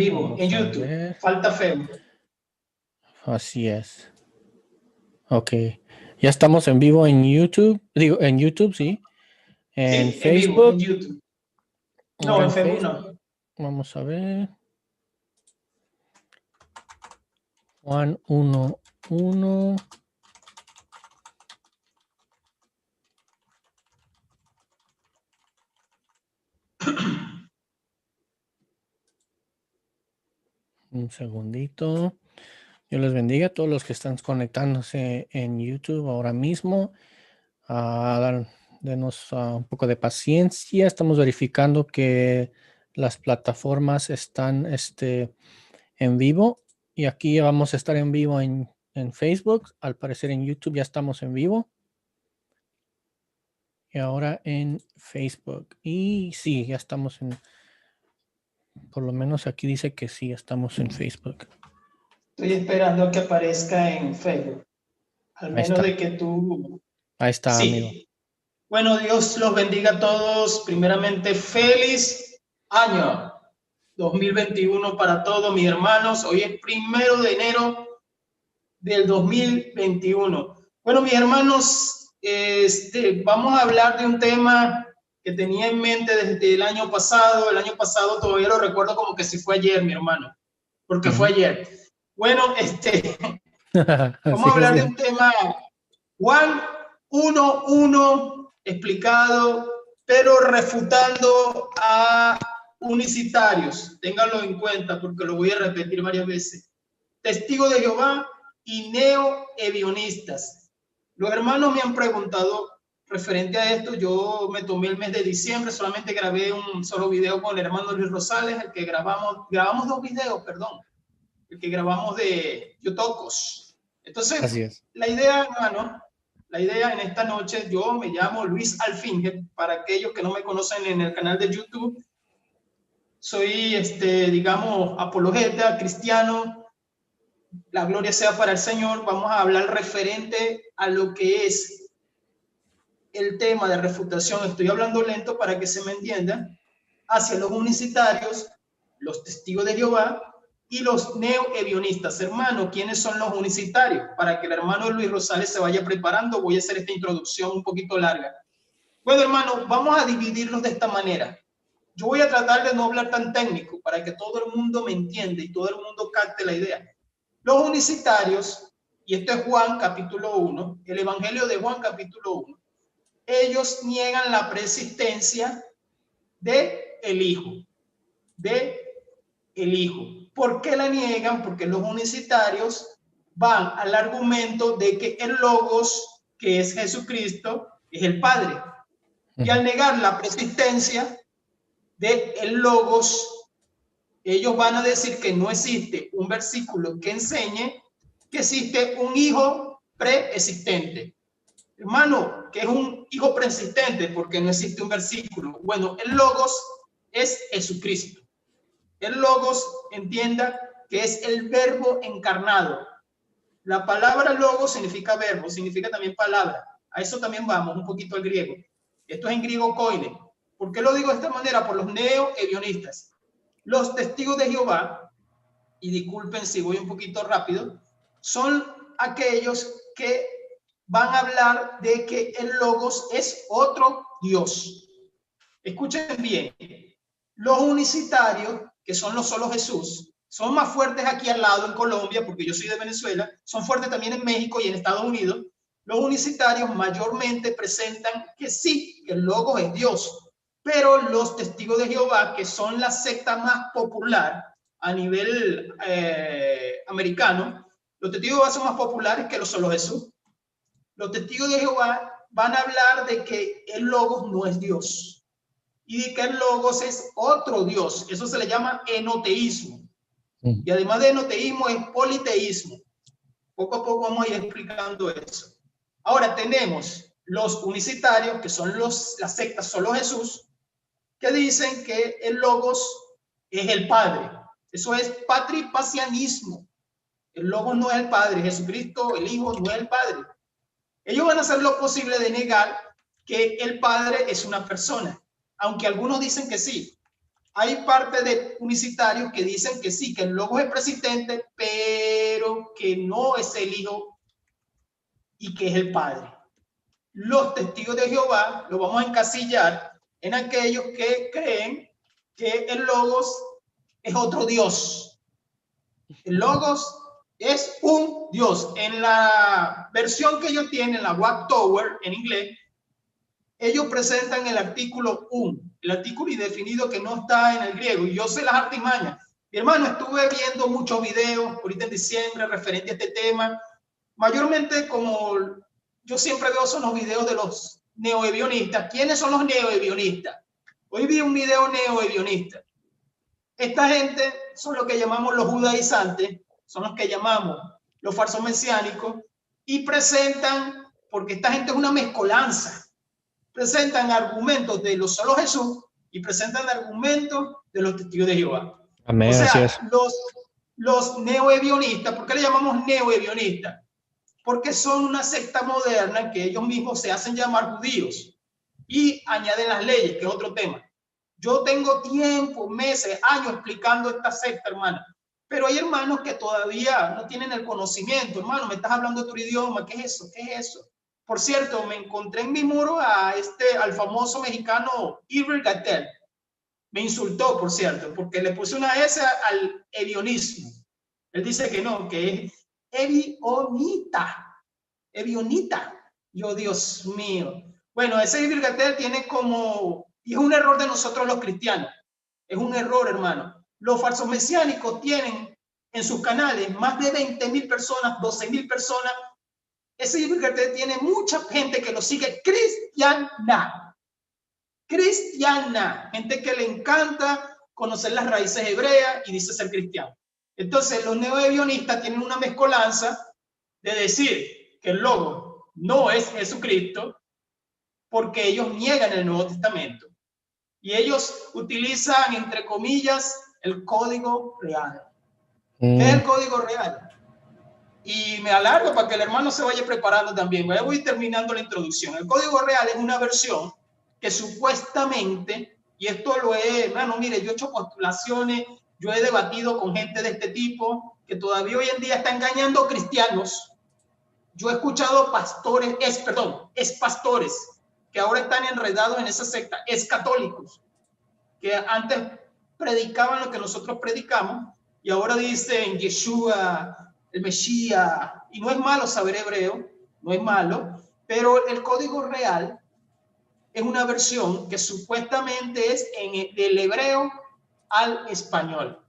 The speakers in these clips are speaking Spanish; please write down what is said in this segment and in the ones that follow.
Vivo, Vamos en a YouTube. ver. Falta feo. Así es. Ok. Ya estamos en vivo en YouTube. Digo, en YouTube, sí. En Sí, en vivo, en Facebook. YouTube. No, Ahora en en Facebook Facebook. no. Vamos a ver. Juan 1:1. Un segundito. Dios les bendiga a todos los que están conectándose en YouTube ahora mismo. Denos un poco de paciencia. Estamos verificando que las plataformas están en vivo. Y aquí vamos a estar en vivo en Facebook. Al parecer en YouTube ya estamos en vivo. Y ahora en Facebook. Y sí, ya estamos por lo menos aquí dice que sí, estamos en Facebook. Estoy esperando a que aparezca en Facebook. Al Ahí menos está. de que tú... Ahí está, amigo. Sí. Bueno, Dios los bendiga a todos. Primeramente, feliz año 2021 para todos mis hermanos. Hoy es 1 de enero del 2021. Bueno, mis hermanos, vamos a hablar de un tema que tenía en mente desde el año pasado. El año pasado todavía lo recuerdo como que si fue ayer, mi hermano, porque fue ayer. Bueno, vamos a Sí, hablar de sí. un tema, Juan 1:1, explicado, pero refutando a unicitarios. Ténganlo en cuenta porque lo voy a repetir varias veces. Testigo de Jehová y neoevionistas. Los hermanos me han preguntado referente a esto. Yo me tomé el mes de diciembre, solamente grabé un solo video con el hermano Luis Rosales, el que grabamos 2 videos, perdón, el que grabamos de Yotocos. Entonces, Así es. la idea, hermano, la idea en esta noche, yo me llamo Luis Alfinge, para aquellos que no me conocen en el canal de YouTube, soy, digamos, apologeta, cristiano, la gloria sea para el Señor. Vamos a hablar referente a lo que es el tema de refutación. Estoy hablando lento para que se me entienda. Hacia los unicitarios, los testigos de Jehová y los neoevionistas. Hermano, ¿quiénes son los unicitarios? Para que el hermano Luis Rosales se vaya preparando, voy a hacer esta introducción un poquito larga. Bueno, hermano, vamos a dividirlos de esta manera. Yo voy a tratar de no hablar tan técnico para que todo el mundo me entienda y todo el mundo capte la idea. Los unicitarios, y esto es Juan capítulo 1, el Evangelio de Juan capítulo 1, ellos niegan la preexistencia de el Hijo, ¿Por qué la niegan? Porque los unicitarios van al argumento de que el Logos, que es Jesucristo, es el Padre. Y al negar la preexistencia de el Logos, ellos van a decir que no existe un versículo que enseñe que existe un hijo preexistente. Hermano, que es un hijo preexistente porque no existe un versículo. Bueno, el Logos es Jesucristo. El Logos, entienda que es el verbo encarnado. La palabra Logos significa verbo, significa también palabra. A eso también vamos, un poquito al griego. Esto es en griego koine. ¿Por qué lo digo de esta manera? Por los neoevionistas. Los testigos de Jehová, y disculpen si voy un poquito rápido, son aquellos que van a hablar de que el Logos es otro Dios. Escuchen bien, los unicitarios, que son los solo Jesús, son más fuertes aquí al lado en Colombia, porque yo soy de Venezuela, son fuertes también en México y en Estados Unidos. Los unicitarios mayormente presentan que sí, que el Logos es Dios, pero los testigos de Jehová, que son la secta más popular a nivel americano, los testigos de Jehová son más populares que los solo Jesús. Los testigos de Jehová van a hablar de que el Logos no es Dios y de que el Logos es otro Dios. Eso se le llama enoteísmo. Y además de enoteísmo es politeísmo. Poco a poco vamos a ir explicando eso. Ahora tenemos los unicitarios, que son las sectas solo Jesús, que dicen que el Logos es el Padre. Eso es patripacianismo. El Logos no es el Padre. Jesucristo, el Hijo, no es el Padre. Ellos van a hacer lo posible de negar que el Padre es una persona, aunque algunos dicen que sí. hay parte de unicitarios que dicen que sí, que el Logos es preexistente, pero que no es el Hijo y que es el Padre. Los testigos de Jehová lo vamos a encasillar en aquellos que creen que el Logos es otro Dios. El Logos es un Dios. En la versión que ellos tienen, la Watchtower en inglés, ellos presentan el artículo un, el artículo indefinido que no está en el griego. Y yo sé las artimañas. Mi hermano, estuve viendo muchos videos ahorita en diciembre referente a este tema. Mayormente, como yo siempre veo, son los videos de los neoebionistas. ¿Quiénes son los neoebionistas? Hoy vi un video neoebionista. Esta gente son lo que llamamos los judaizantes, son los que llamamos los falsos mesiánicos, y presentan, porque esta gente es una mezcolanza, presentan argumentos de los solo Jesús y presentan argumentos de los testigos de Jehová. Amén, o sea, así es. los neoebionistas, ¿por qué le llamamos neoebionistas? Porque son una secta moderna que ellos mismos se hacen llamar judíos y añaden las leyes, que es otro tema. Yo tengo tiempo, meses, años explicando esta secta, hermana. Pero hay hermanos que todavía no tienen el conocimiento. Hermano, me estás hablando otro idioma. ¿Qué es eso? ¿Qué es eso? Por cierto, me encontré en mi muro al famoso mexicano Irving Gattel. Me insultó, por cierto, porque le puse una S al evionismo. Él dice que no, que es evionita. Evionita. Yo, Dios mío. Bueno, ese Irving Gattel tiene como... Y es un error de nosotros los cristianos. Es un error, hermano. Los falsos mesiánicos tienen en sus canales más de 20,000 personas, 12,000 personas. Ese Irving Gattel tiene mucha gente que lo sigue cristiana. Cristiana. Gente que le encanta conocer las raíces hebreas y dice ser cristiano. Entonces, los neoebionistas tienen una mezcolanza de decir que el logo no es Jesucristo porque ellos niegan el Nuevo Testamento. Y ellos utilizan, entre comillas, el código real. ¿Qué es el código real? Y me alargo para que el hermano se vaya preparando también. Ya voy terminando la introducción. El código real es una versión que supuestamente, y esto lo he, hermano, mire, yo he hecho postulaciones, yo he debatido con gente de este tipo, que todavía hoy en día está engañando cristianos. Yo he escuchado pastores, pastores, que ahora están enredados en esa secta, católicos, que antes predicaban lo que nosotros predicamos y ahora dicen Yeshua, el Mesías, y no es malo saber hebreo, no es malo, pero el código real es una versión que supuestamente es del hebreo al español.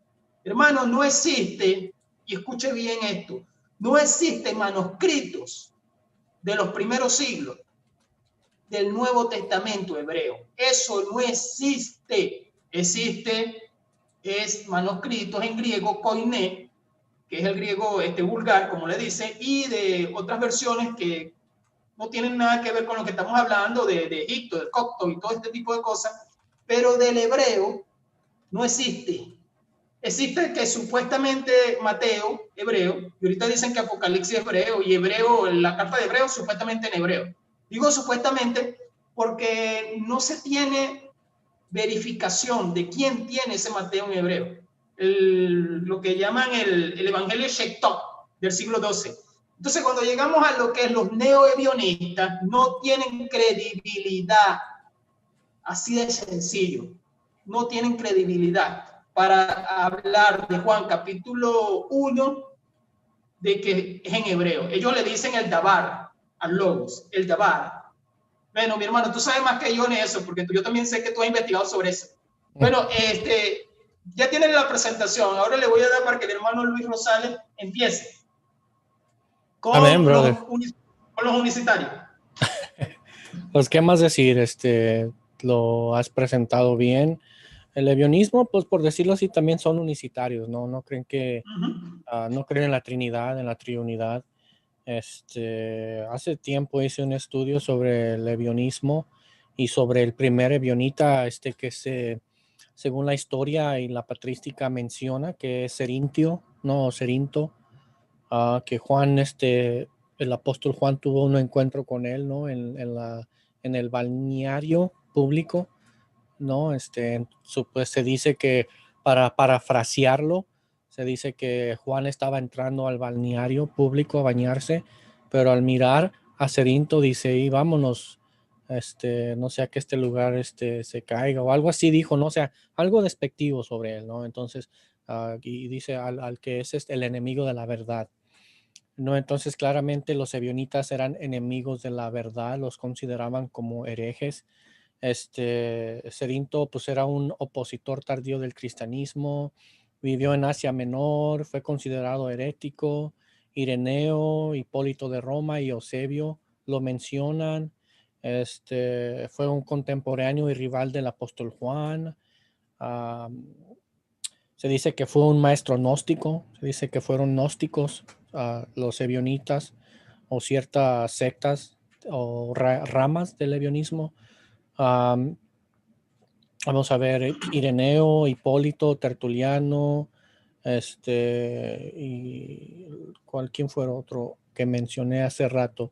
Hermano, no existe, y escuche bien esto, no existen manuscritos de los primeros siglos del Nuevo Testamento hebreo. Eso no existe. Existe manuscritos en griego, koiné, que es el griego vulgar, como le dicen, y de otras versiones que no tienen nada que ver con lo que estamos hablando de Egipto, del copto y todo este tipo de cosas, pero del hebreo no existe. Existe que supuestamente Mateo, hebreo, y ahorita dicen que Apocalipsis es hebreo, y hebreo, la carta de hebreo, supuestamente en hebreo. Digo supuestamente porque no se tiene verificación de quién tiene ese Mateo en hebreo. Lo que llaman el Evangelio Shektop del siglo XII. Entonces, cuando llegamos a lo que es los neoebionistas, no tienen credibilidad. Así de sencillo. No tienen credibilidad para hablar de Juan capítulo 1 de que es en hebreo. Ellos le dicen el Dabar al Logos, el Dabar. Bueno, mi hermano, tú sabes más que yo en eso, porque yo también sé que tú has investigado sobre eso. Bueno, ya tienen la presentación. Ahora le voy a dar para que el hermano Luis Rosales empiece con, Amén, brother. Con los unicitarios. Pues, ¿qué más decir? Lo has presentado bien. El ebionismo, pues por decirlo así, también son unicitarios, ¿no? No creen que, no creen en la Trinidad, en la Triunidad. Hace tiempo hice un estudio sobre el ebionismo y sobre el primer ebionita, según la historia y la patrística menciona, que es Cerinto, que Juan, el apóstol Juan tuvo un encuentro con él, ¿no? En el balneario público ¿no? Pues se dice que, para parafrasearlo, se dice que Juan estaba entrando al balneario público a bañarse, pero al mirar a Cerinto dice, y vámonos, no sea que este lugar se caiga, o algo así dijo, ¿no? O sea, algo despectivo sobre él, ¿no? Entonces, y dice al que es el enemigo de la verdad, ¿no? Entonces, claramente los ebionitas eran enemigos de la verdad, los consideraban como herejes. Cerinto pues era un opositor tardío del cristianismo, vivió en Asia Menor, fue considerado herético. Ireneo, Hipólito de Roma y Eusebio lo mencionan. Fue un contemporáneo y rival del apóstol Juan. Se dice que fue un maestro gnóstico, se dice que fueron gnósticos los ebionitas o ciertas sectas o ramas del ebionismo. Vamos a ver, Ireneo, Hipólito, Tertuliano, y ¿quién fue otro que mencioné hace rato?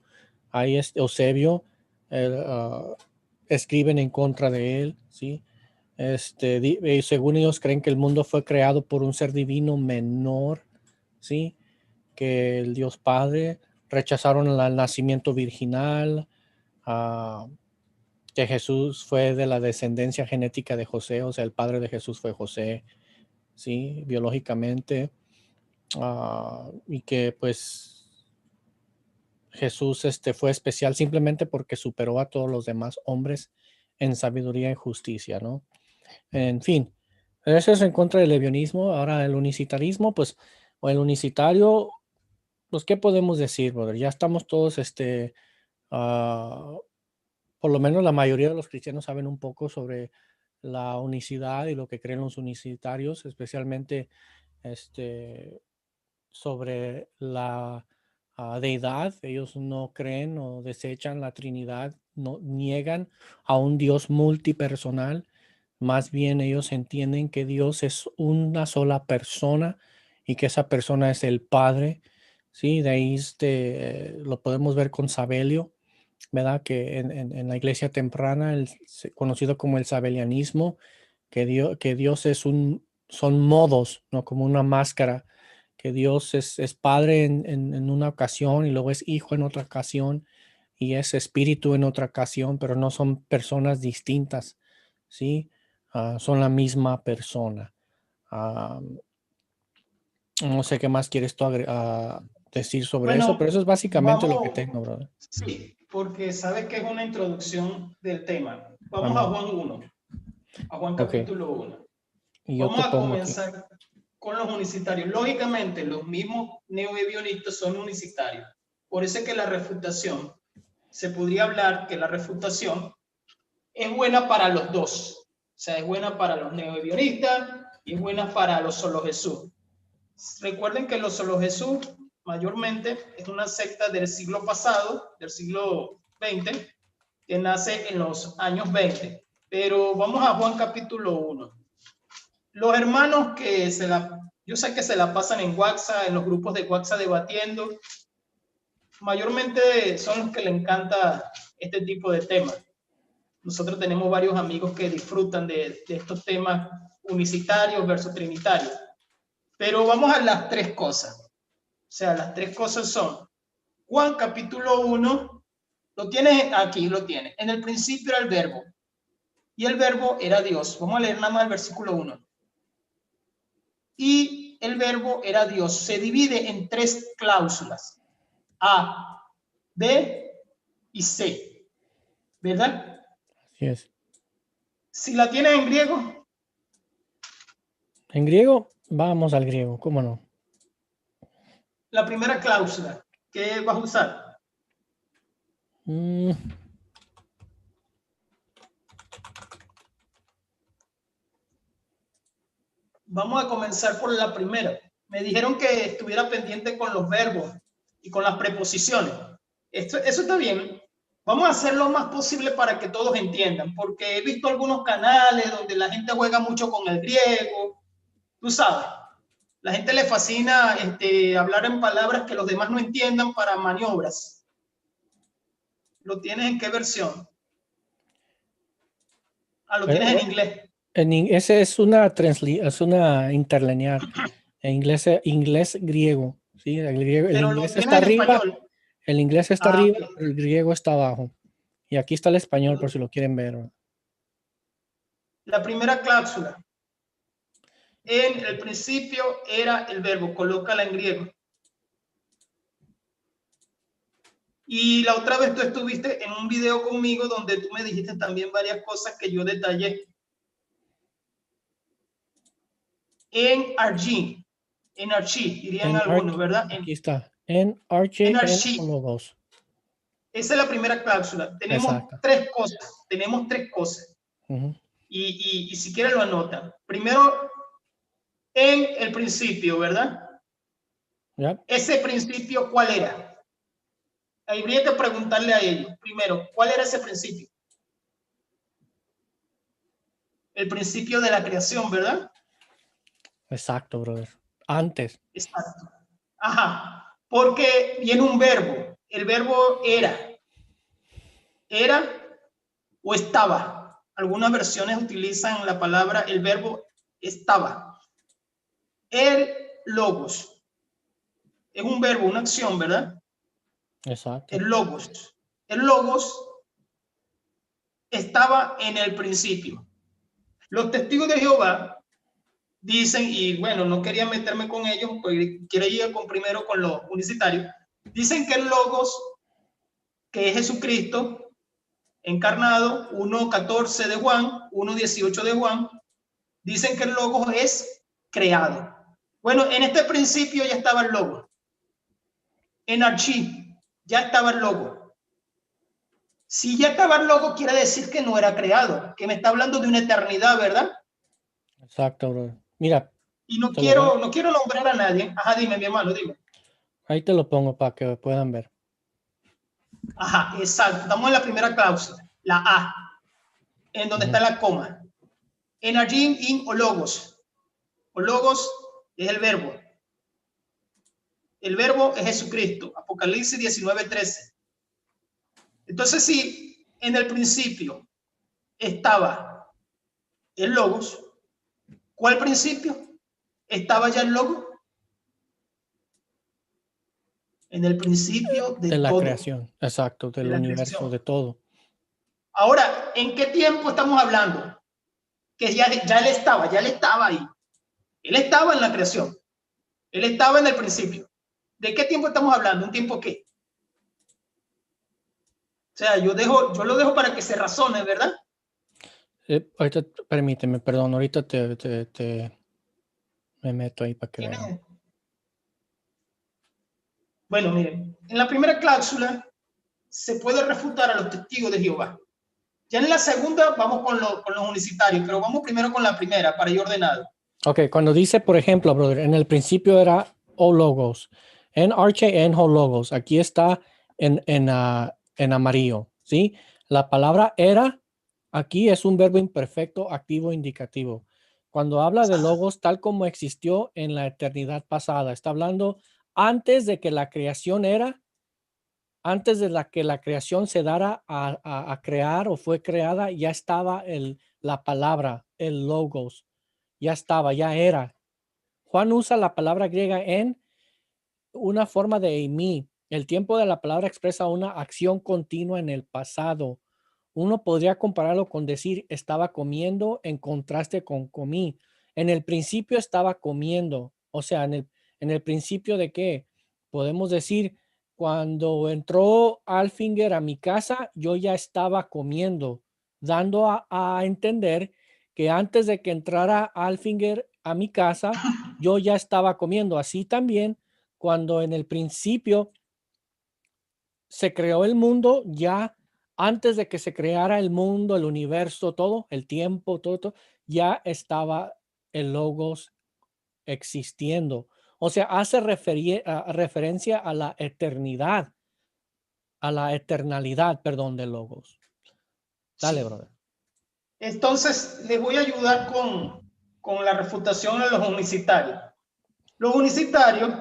Ahí Eusebio, escriben en contra de él, ¿sí? Según ellos creen que el mundo fue creado por un ser divino menor, ¿sí? Que el Dios Padre, rechazaron el nacimiento virginal, que Jesús fue de la descendencia genética de José, o sea, el padre de Jesús fue José, ¿sí? Biológicamente, y que pues Jesús fue especial simplemente porque superó a todos los demás hombres en sabiduría y justicia, ¿no? En fin, eso es en contra del ebionismo. Ahora el unicitarismo, pues, o el unicitario, pues, ¿qué podemos decir, brother? Ya estamos todos, por lo menos la mayoría de los cristianos saben un poco sobre la unicidad y lo que creen los unicitarios, especialmente sobre la deidad. Ellos no creen o desechan la Trinidad, no niegan a un Dios multipersonal. Más bien ellos entienden que Dios es una sola persona y que esa persona es el Padre. Sí, de ahí lo podemos ver con Sabelio, ¿verdad? Que en la iglesia temprana, conocido como el sabelianismo, que Dios son modos, ¿no? Como una máscara, que Dios es Padre en una ocasión y luego es Hijo en otra ocasión y es Espíritu en otra ocasión, pero no son personas distintas, ¿sí? Son la misma persona. Ah, no sé qué más quieres tú decir sobre eso, pero Bueno, eso es básicamente lo que vamos, tengo, brother. sí, porque sabes que es una introducción del tema. Vamos a Amén. Juan 1, a Juan Ok, capítulo 1. y yo te Vamos a pongo aquí. comenzar con los unicitarios. Lógicamente, los mismos neoebionistas son unicitarios. Por eso es que la refutación, se podría hablar que la refutación es buena para los dos. O sea, es buena para los neoebionistas y es buena para los solo Jesús. Recuerden que los solo Jesús mayormente es una secta del siglo pasado, del siglo XX, que nace en los años 20. Pero vamos a Juan capítulo 1. Los hermanos que yo sé que se la pasan en WhatsApp, en los grupos de WhatsApp debatiendo, mayormente son los que le encanta este tipo de temas. Nosotros tenemos varios amigos que disfrutan de estos temas unicitarios versus trinitarios. Pero vamos a las tres cosas. O sea, las tres cosas son Juan capítulo 1, lo tienes aquí, lo tienes. En el principio era el verbo y el verbo era Dios. Vamos a leer nada más el versículo 1. Y el verbo era Dios. Se divide en tres cláusulas: A, B y C, ¿verdad? Así es. Si la tienes en griego, En griego, vamos al griego, ¿cómo no? la primera cláusula, ¿qué vas a usar? Mm, Vamos a comenzar por la primera. Me dijeron que estuviera pendiente con los verbos y con las preposiciones. Eso está bien. Vamos a hacer lo más posible para que todos entiendan, porque he visto algunos canales donde la gente juega mucho con el griego. Tú sabes, la gente le fascina hablar en palabras que los demás no entiendan para maniobras. ¿Lo tienes en qué versión? Ah, lo tienes en inglés. Ese es una interlinear. En inglés griego. ¿Sí? El Pero lo inglés tienes está en arriba, español. el inglés está Ah, arriba, ok. pero el griego está abajo. Y aquí está el español por si lo quieren ver. ¿No? La primera cláusula. En el principio era el verbo, colócala en griego. Y la otra vez tú estuviste en un video conmigo donde tú me dijiste también varias cosas que yo detallé. En archi, dirían algunos, ¿verdad? Aquí está. En Arche, En en archi. Logos. Esa es la primera cláusula. Tenemos Exacto. tres cosas. Tenemos tres cosas. Ujú. Y si quieren lo anotan. Primero, en el principio, ¿verdad? ¿Ya? Ese principio, ¿cuál era? Habría que preguntarle a ellos. Primero, ¿cuál era ese principio? El principio de la creación, ¿verdad? Exacto, brother. Antes. Exacto. Ajá. Porque viene un verbo. El verbo era. Era o estaba. Algunas versiones utilizan la palabra, el verbo estaba. El logos. Es un verbo, una acción, ¿verdad? Exacto. El logos. El logos estaba en el principio. Los testigos de Jehová dicen, y bueno, no quería meterme con ellos, porque quiero ir primero con los unicitarios, dicen que el logos, que es Jesucristo encarnado, 1:14 de Juan, 1:18 de Juan, dicen que el logos es creado. Bueno, en este principio ya estaba el logos. En archi ya estaba el logos. Si ya estaba el logos, quiere decir que no era creado, que me está hablando de una eternidad, ¿verdad? Exacto, brother. Mira, Y no te lo voy. quiero nombrar a nadie. Ajá, dime, mi hermano, dime. Ahí te lo pongo para que puedan ver. Ajá, exacto. Estamos en la primera cláusula, la A, en donde está la coma. Energy in o logos. O logos es el verbo. El verbo es Jesucristo. Apocalipsis 19:13. Entonces, si en el principio estaba el logos, ¿cuál principio? ¿Estaba ya el logos? En el principio de De la todo, creación. Exacto, de del la universo, creación. de todo. Ahora, ¿en qué tiempo estamos hablando? Que ya él estaba ahí. Él estaba en la creación. Él estaba en el principio. ¿De qué tiempo estamos hablando? ¿Un tiempo qué? O sea, yo lo dejo para que se razone, ¿verdad? Ahorita, permíteme, perdón, ahorita me meto ahí para que vean. ¿Tiene? Bueno, miren, en la primera cláusula se puede refutar a los testigos de Jehová. Ya en la segunda vamos con los unicitarios, pero vamos primero con la primera para ir ordenado. Ok, cuando dice, por ejemplo, brother, en el principio era o logos, en arche, en logos, aquí está en amarillo, ¿sí? La palabra era, aquí es un verbo imperfecto, activo, indicativo. Cuando habla de logos tal como existió en la eternidad pasada, está hablando antes de que la creación era, antes de que la creación se dara a crear o fue creada, ya estaba la palabra, el logos, ya estaba, ya era. Juan usa la palabra griega en una forma de eimi. El tiempo de la palabra expresa una acción continua en el pasado. Uno podría compararlo con decir estaba comiendo en contraste con comí. En el principio estaba comiendo. O sea, en el principio de qué podemos decir cuando entró Alfinger a mi casa, yo ya estaba comiendo, dando a entender que antes de que entrara Alfinger a mi casa, yo ya estaba comiendo. Así también, cuando en el principio se creó el mundo, ya antes de que se creara el mundo, el universo, todo, el tiempo, todo, ya estaba el logos existiendo. O sea, hace referencia a la eternidad, a la eternalidad, perdón, del logos. Dale, Sí. brother. Entonces, les voy a ayudar con la refutación a los unicitarios. Los unicitarios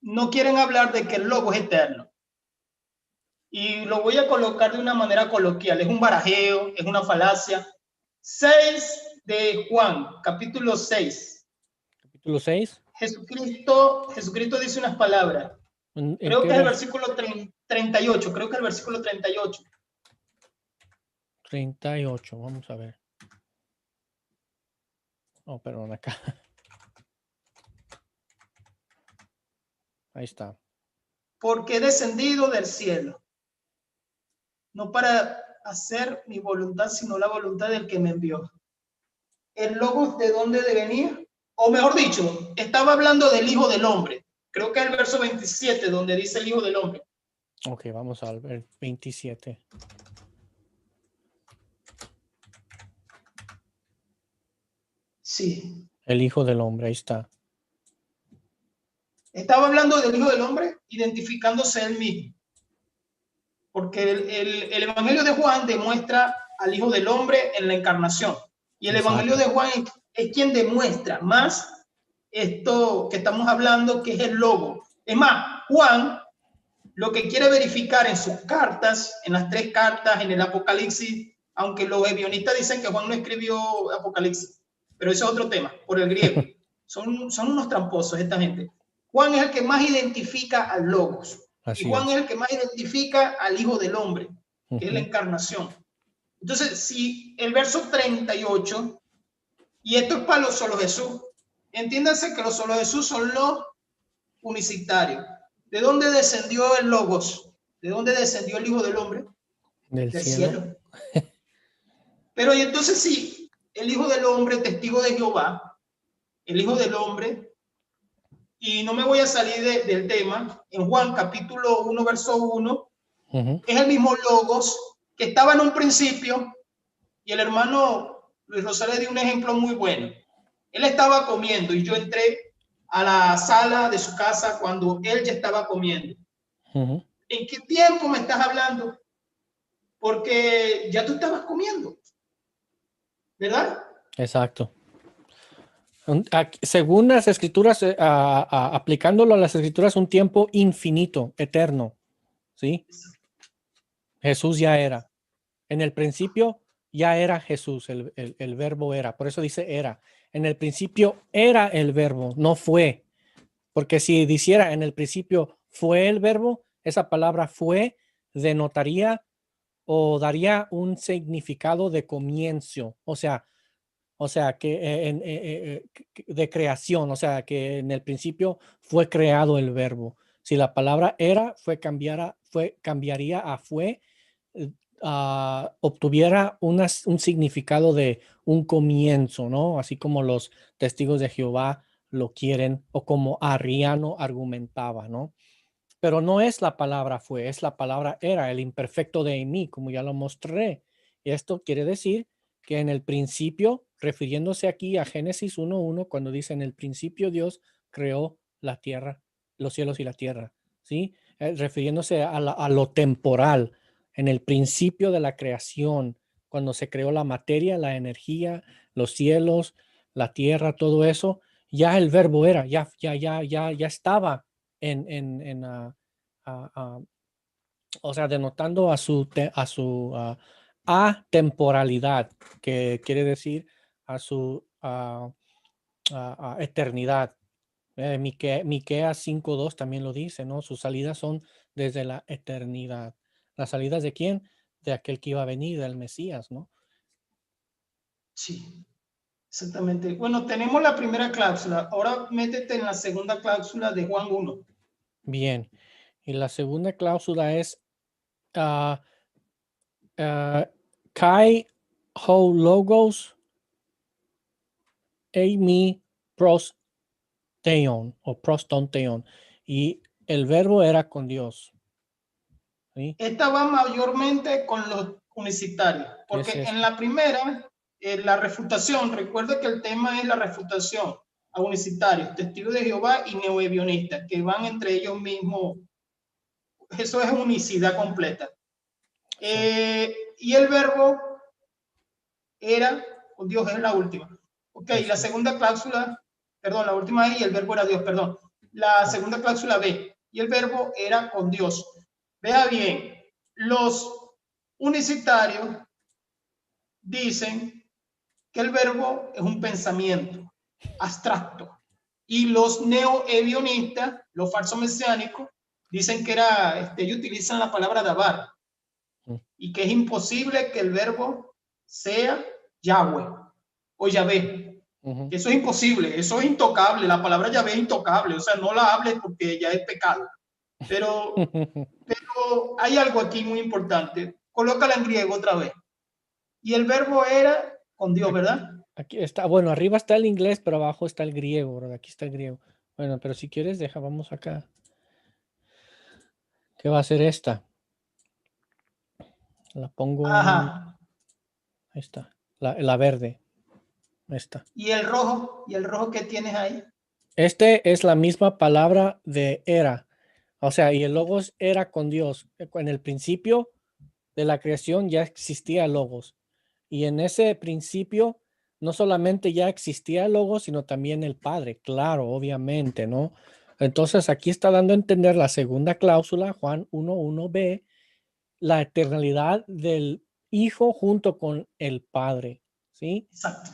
no quieren hablar de que el logo es eterno. Y lo voy a colocar de una manera coloquial. Es un barajeo, es una falacia. 6 de Juan, capítulo 6. Capítulo 6. Jesucristo dice unas palabras. Creo que es el versículo 38. Creo que es el versículo 38. 38, vamos a ver. Oh, perdón, acá. Ahí está. Porque he descendido del cielo, no para hacer mi voluntad, sino la voluntad del que me envió. ¿El Logos de dónde venía? O mejor dicho, estaba hablando del Hijo del Hombre. Creo que es el verso 27 donde dice el Hijo del Hombre. Ok, vamos al ver 27. Sí. El Hijo del Hombre, ahí está. Estaba hablando del Hijo del Hombre, identificándose él mismo. Porque el Evangelio de Juan demuestra al Hijo del Hombre en la encarnación. Y el Exacto. Evangelio de Juan es quien demuestra más esto que estamos hablando, que es el logo. Es más, Juan lo que quiere verificar en sus cartas, en las 3 cartas, en el Apocalipsis, aunque los ebionistas dicen que Juan no escribió Apocalipsis, pero eso es otro tema, por el griego. Son unos tramposos esta gente. Juan es el que más identifica al Logos. Así y Juan es el que más identifica al Hijo del Hombre, que es la encarnación. Entonces, si el verso 38, y esto es para los solo Jesús, entiéndase que los solo Jesús son los unicitarios. ¿De dónde descendió el Logos? ¿De dónde descendió el Hijo del Hombre? Del cielo. Pero y entonces sí, el Hijo del Hombre, testigo de Jehová, el Hijo del Hombre, y no me voy a salir del tema, en Juan capítulo 1, verso 1, es el mismo Logos que estaba en un principio, y el hermano Luis Rosario dio un ejemplo muy bueno. Él estaba comiendo y yo entré a la sala de su casa cuando él ya estaba comiendo. ¿En qué tiempo me estás hablando? Porque ya tú estabas comiendo, ¿verdad? Exacto. Según las escrituras, aplicándolo a las escrituras, un tiempo infinito, eterno, ¿sí? Jesús ya era. En el principio ya era Jesús, el verbo era. Por eso dice era. En el principio era el verbo, no fue. Porque si dijera en el principio fue el verbo, esa palabra fue denotaría o daría un significado de comienzo. O sea que de creación, o sea, que en el principio fue creado el verbo. Si la palabra era, cambiaría a fue, obtuviera un significado de un comienzo, ¿no? Así como los testigos de Jehová lo quieren o como Arriano argumentaba, ¿no? Pero no es la palabra fue, es la palabra era, el imperfecto de mí, como ya lo mostré. Esto quiere decir que en el principio, refiriéndose aquí a Génesis 1:1, cuando dice en el principio Dios creó la tierra, los cielos y la tierra, ¿sí? Refiriéndose a lo temporal, en el principio de la creación, cuando se creó la materia, la energía, los cielos, la tierra, todo eso, ya el verbo era, ya estaba o sea, denotando a su atemporalidad, que quiere decir a su eternidad. Miqueas 5:2 también lo dice, ¿no? Sus salidas son desde la eternidad. ¿Las salidas de quién? De aquel que iba a venir, del Mesías, ¿no? Sí, exactamente. Bueno, tenemos la primera cláusula. Ahora métete en la segunda cláusula de Juan 1. Bien. Y la segunda cláusula es kai ho logos eimi prosteon o prostonteon, y el verbo era con Dios. ¿Sí? Esta va mayormente con los unicitarios, porque en la primera, la refutación, recuerda que el tema es la refutación a unicitarios, testigos de Jehová y neoebionistas, que van entre ellos mismos. Eso es unicidad completa. Y el verbo era con Dios, es la última. Ok, la segunda cláusula, perdón, la última es y el verbo era Dios, perdón. La segunda cláusula B, y el verbo era con Dios. Vea bien, los unicitarios dicen que el verbo es un pensamiento abstracto. Y los neo-evionistas, los falsos mesiánicos, dicen que ellos utilizan la palabra dabar y que es imposible que el verbo sea Yahweh o Yahvé. Eso es imposible, eso es intocable. La palabra Yahvé es intocable, o sea, no la hables porque ya es pecado. Pero hay algo aquí muy importante. Colócala en griego otra vez. Y el verbo era con Dios, ¿verdad? Aquí está, bueno, arriba está el inglés, pero abajo está el griego, ¿verdad? Aquí está el griego. Bueno, pero si quieres, vamos acá. ¿Qué va a ser esta? La pongo en... Ajá. Ahí está. La verde. Esta. ¿Y el rojo? ¿Y el rojo que tienes ahí? Este es la misma palabra de era. O sea, y el logos era con Dios. En el principio de la creación ya existía logos. Y en ese principio no solamente ya existía el logos, sino también el Padre. Claro, obviamente, ¿no? Entonces aquí está dando a entender la segunda cláusula, Juan 1:1b, la eternalidad del Hijo junto con el Padre, ¿sí? Exacto.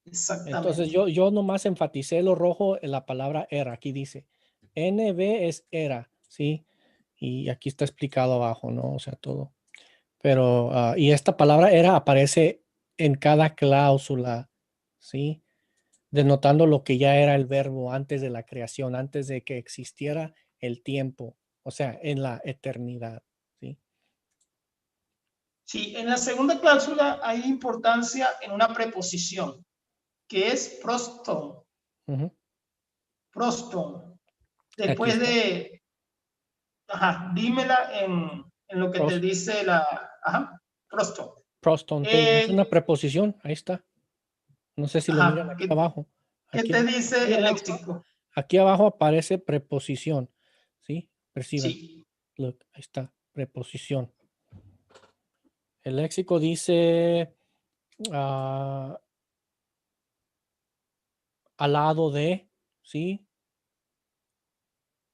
Entonces Exactamente. yo nomás enfaticé lo rojo en la palabra era. Aquí dice, NB es era, ¿sí? Y aquí está explicado abajo, ¿no? O sea, todo. Pero, y esta palabra era aparece en cada cláusula, ¿sí? Denotando lo que ya era el verbo antes de la creación, antes de que existiera el tiempo, o sea, en la eternidad, ¿sí? Sí, en la segunda cláusula hay importancia en una preposición, que es proston. Proston. Aquí Después está. de, ajá, dímela en lo que te Pros, dice la, ajá, proston. prostonte, es una preposición, ahí está. No sé si lo miran Ajá, aquí abajo. ¿qué Aquí, te aquí dice el abajo, léxico? aquí abajo aparece preposición, ¿sí? Perciban. Sí, Look, ahí está, preposición. El léxico dice al lado de, ¿sí?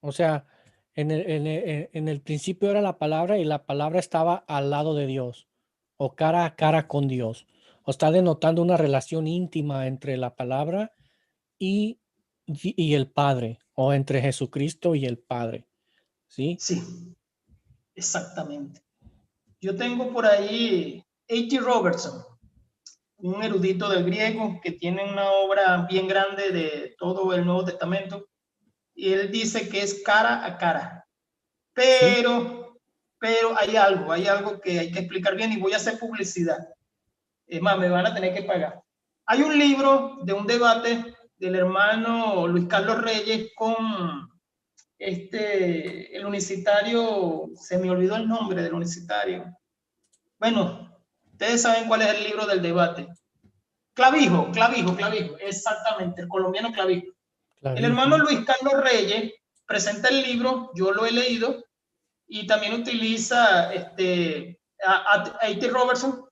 O sea, en el principio era la palabra y la palabra estaba al lado de Dios o cara a cara con Dios. O está denotando una relación íntima entre la palabra y el Padre, o entre Jesucristo y el Padre, ¿sí? sí, exactamente. Yo tengo por ahí A.T. Robertson, un erudito del griego que tiene una obra bien grande de todo el Nuevo Testamento, y él dice que es cara a cara. Sí. Pero hay algo que hay que explicar bien y voy a hacer publicidad. Es más, me van a tener que pagar. Hay un libro de un debate del hermano Luis Carlos Reyes con el unicitario, se me olvidó el nombre del unicitario. Bueno, ustedes saben cuál es el libro del debate. Clavijo, exactamente, el colombiano Clavijo. El hermano Clavijo. Luis Carlos Reyes presenta el libro, yo lo he leído, y también utiliza a A.T. Robertson,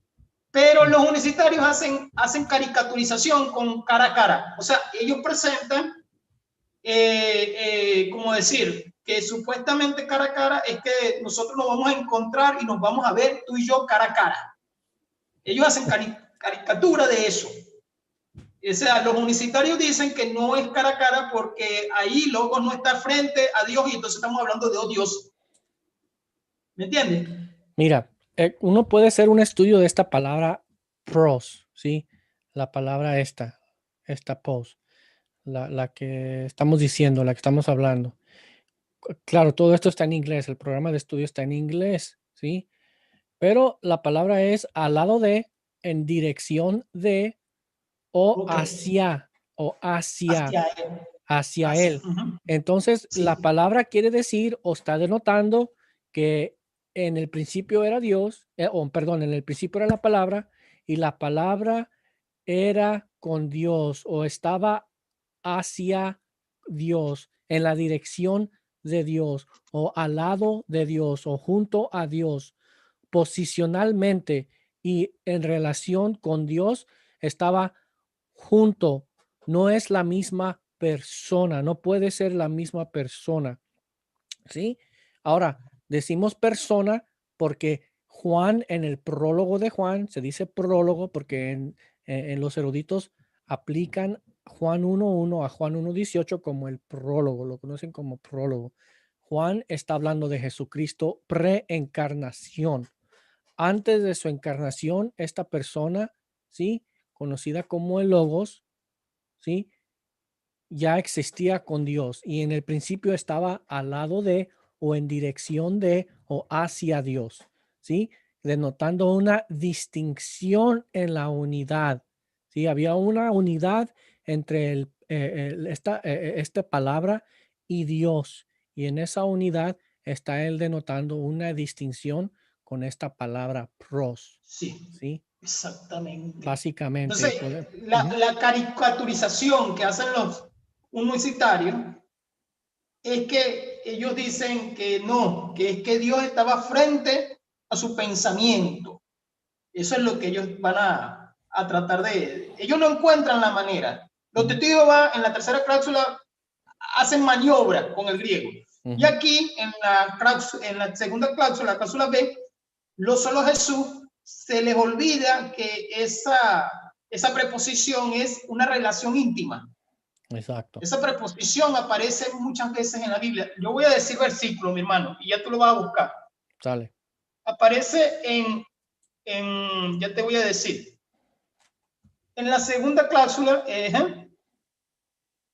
pero los universitarios hacen caricaturización con cara a cara. O sea, ellos presentan, como decir, que supuestamente cara a cara es que nosotros nos vamos a encontrar y nos vamos a ver tú y yo cara a cara. Ellos hacen caricatura de eso. O sea, los universitarios dicen que no es cara a cara porque ahí Logos no está frente a Dios y entonces estamos hablando de oh Dios. ¿Me entiendes? Mira, uno puede hacer un estudio de esta palabra pros, ¿sí? La palabra esta pos, la que estamos diciendo, la que estamos hablando. Claro, todo esto está en inglés, el programa de estudio está en inglés, ¿sí? Pero la palabra es al lado de, en dirección de, o Ok. hacia, o hacia, Hacia él. hacia Hacia. él. Entonces, la Sí. palabra quiere decir o está denotando que en el principio era Dios, o perdón, en el principio era la palabra y la palabra era con Dios o estaba hacia Dios, en la dirección de Dios o al lado de Dios o junto a Dios, posicionalmente y en relación con Dios estaba junto. No es la misma persona, no puede ser la misma persona, ¿sí? Ahora, decimos persona porque Juan, en el prólogo de Juan, se dice prólogo porque en los eruditos aplican Juan 1:1 a Juan 1:18 como el prólogo, lo conocen como prólogo. Juan está hablando de Jesucristo preencarnación. Antes de su encarnación, esta persona, ¿sí?, conocida como el Logos, ¿sí?, ya existía con Dios y en el principio estaba al lado de o en dirección de o hacia Dios, ¿sí?, denotando una distinción en la unidad, ¿sí? Había una unidad entre esta palabra y Dios, y en esa unidad está él denotando una distinción con esta palabra pros, Sí, ¿sí? exactamente. Básicamente. Entonces, la caricaturización que hacen los universitarios es que ellos dicen que no, que es que Dios estaba frente a su pensamiento. Eso es lo que ellos van a tratar de... Ellos no encuentran la manera. Los testigos van en la tercera cláusula, hacen maniobra con el griego. Y aquí, en la segunda cláusula, la cláusula B, solo Jesús, se les olvida que esa preposición es una relación íntima. Exacto. Esa preposición aparece muchas veces en la Biblia. Yo voy a decir versículo, mi hermano, y ya tú lo vas a buscar. Sale. Aparece ya te voy a decir. En la segunda cláusula,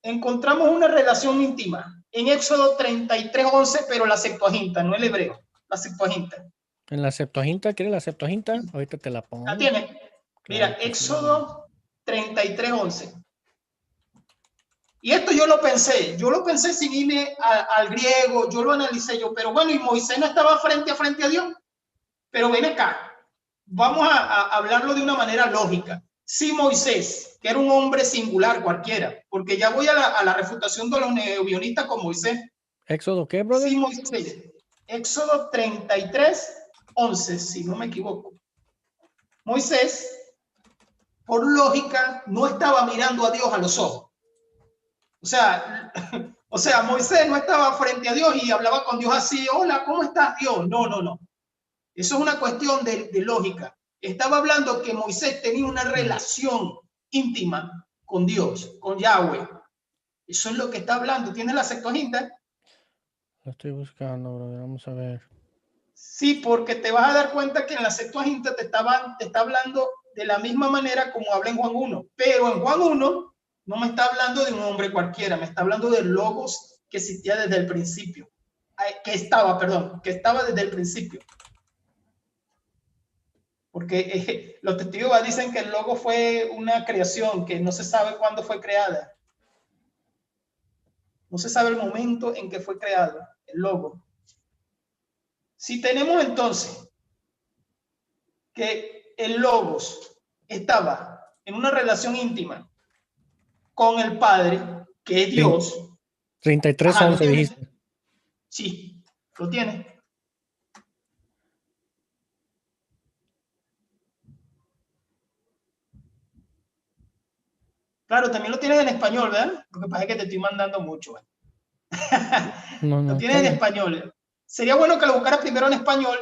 encontramos una relación íntima. En Éxodo 33:11, pero la Septuaginta, no el hebreo, la Septuaginta. En la Septuaginta, ¿quieres la Septuaginta? Ahorita te la pongo. ¿La tienes? Mira, Claro que Éxodo 33:11. Y esto yo lo pensé sin irme al griego, yo lo analicé yo, pero bueno, y Moisés no estaba frente a Dios. Pero ven acá, vamos a hablarlo de una manera lógica. Si Moisés, que era un hombre singular cualquiera, porque ya voy a la refutación de los neobionistas con Moisés. ¿Éxodo qué, brother? Si Moisés, Éxodo 33:11, si no me equivoco. Moisés, por lógica, no estaba mirando a Dios a los ojos. O sea, Moisés no estaba frente a Dios y hablaba con Dios así, hola, ¿cómo estás, Dios? No. Eso es una cuestión de lógica. Estaba hablando que Moisés tenía una relación íntima con Dios, con Yahweh. Eso es lo que está hablando. ¿Tienes la Septuaginta? Lo estoy buscando, brother. Vamos a ver. Sí, porque te vas a dar cuenta que en la Septuaginta te está hablando de la misma manera como habla en Juan 1. Pero en Juan 1 no me está hablando de un hombre cualquiera, me está hablando del Logos que existía desde el principio. Que estaba desde el principio. Porque los testigos dicen que el Logos fue una creación que no se sabe cuándo fue creada. No se sabe el momento en que fue creado el Logos. Si tenemos entonces que el Logos estaba en una relación íntima con el Padre, que es Dios. 33:11 dijiste. Sí, lo tiene. Claro, también lo tienes en español, ¿verdad? Lo que pasa es que te estoy mandando mucho. Lo tienes en español. Sería bueno que lo buscaras primero en español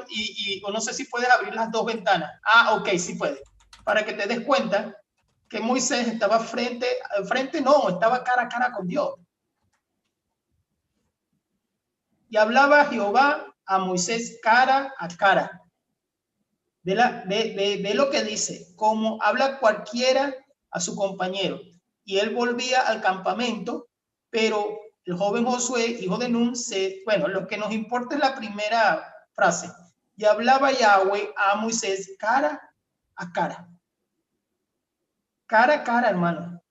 o no sé si puedes abrir las dos ventanas. Ah, ok, sí puede. Para que te des cuenta que Moisés estaba estaba cara a cara con Dios. Y hablaba Jehová a Moisés cara a cara. Ve lo que dice, como habla cualquiera a su compañero. Y él volvía al campamento, pero el joven Josué, hijo de Nun, lo que nos importa es la primera frase. Y hablaba Yahweh a Moisés cara a cara. Cara a cara, hermano.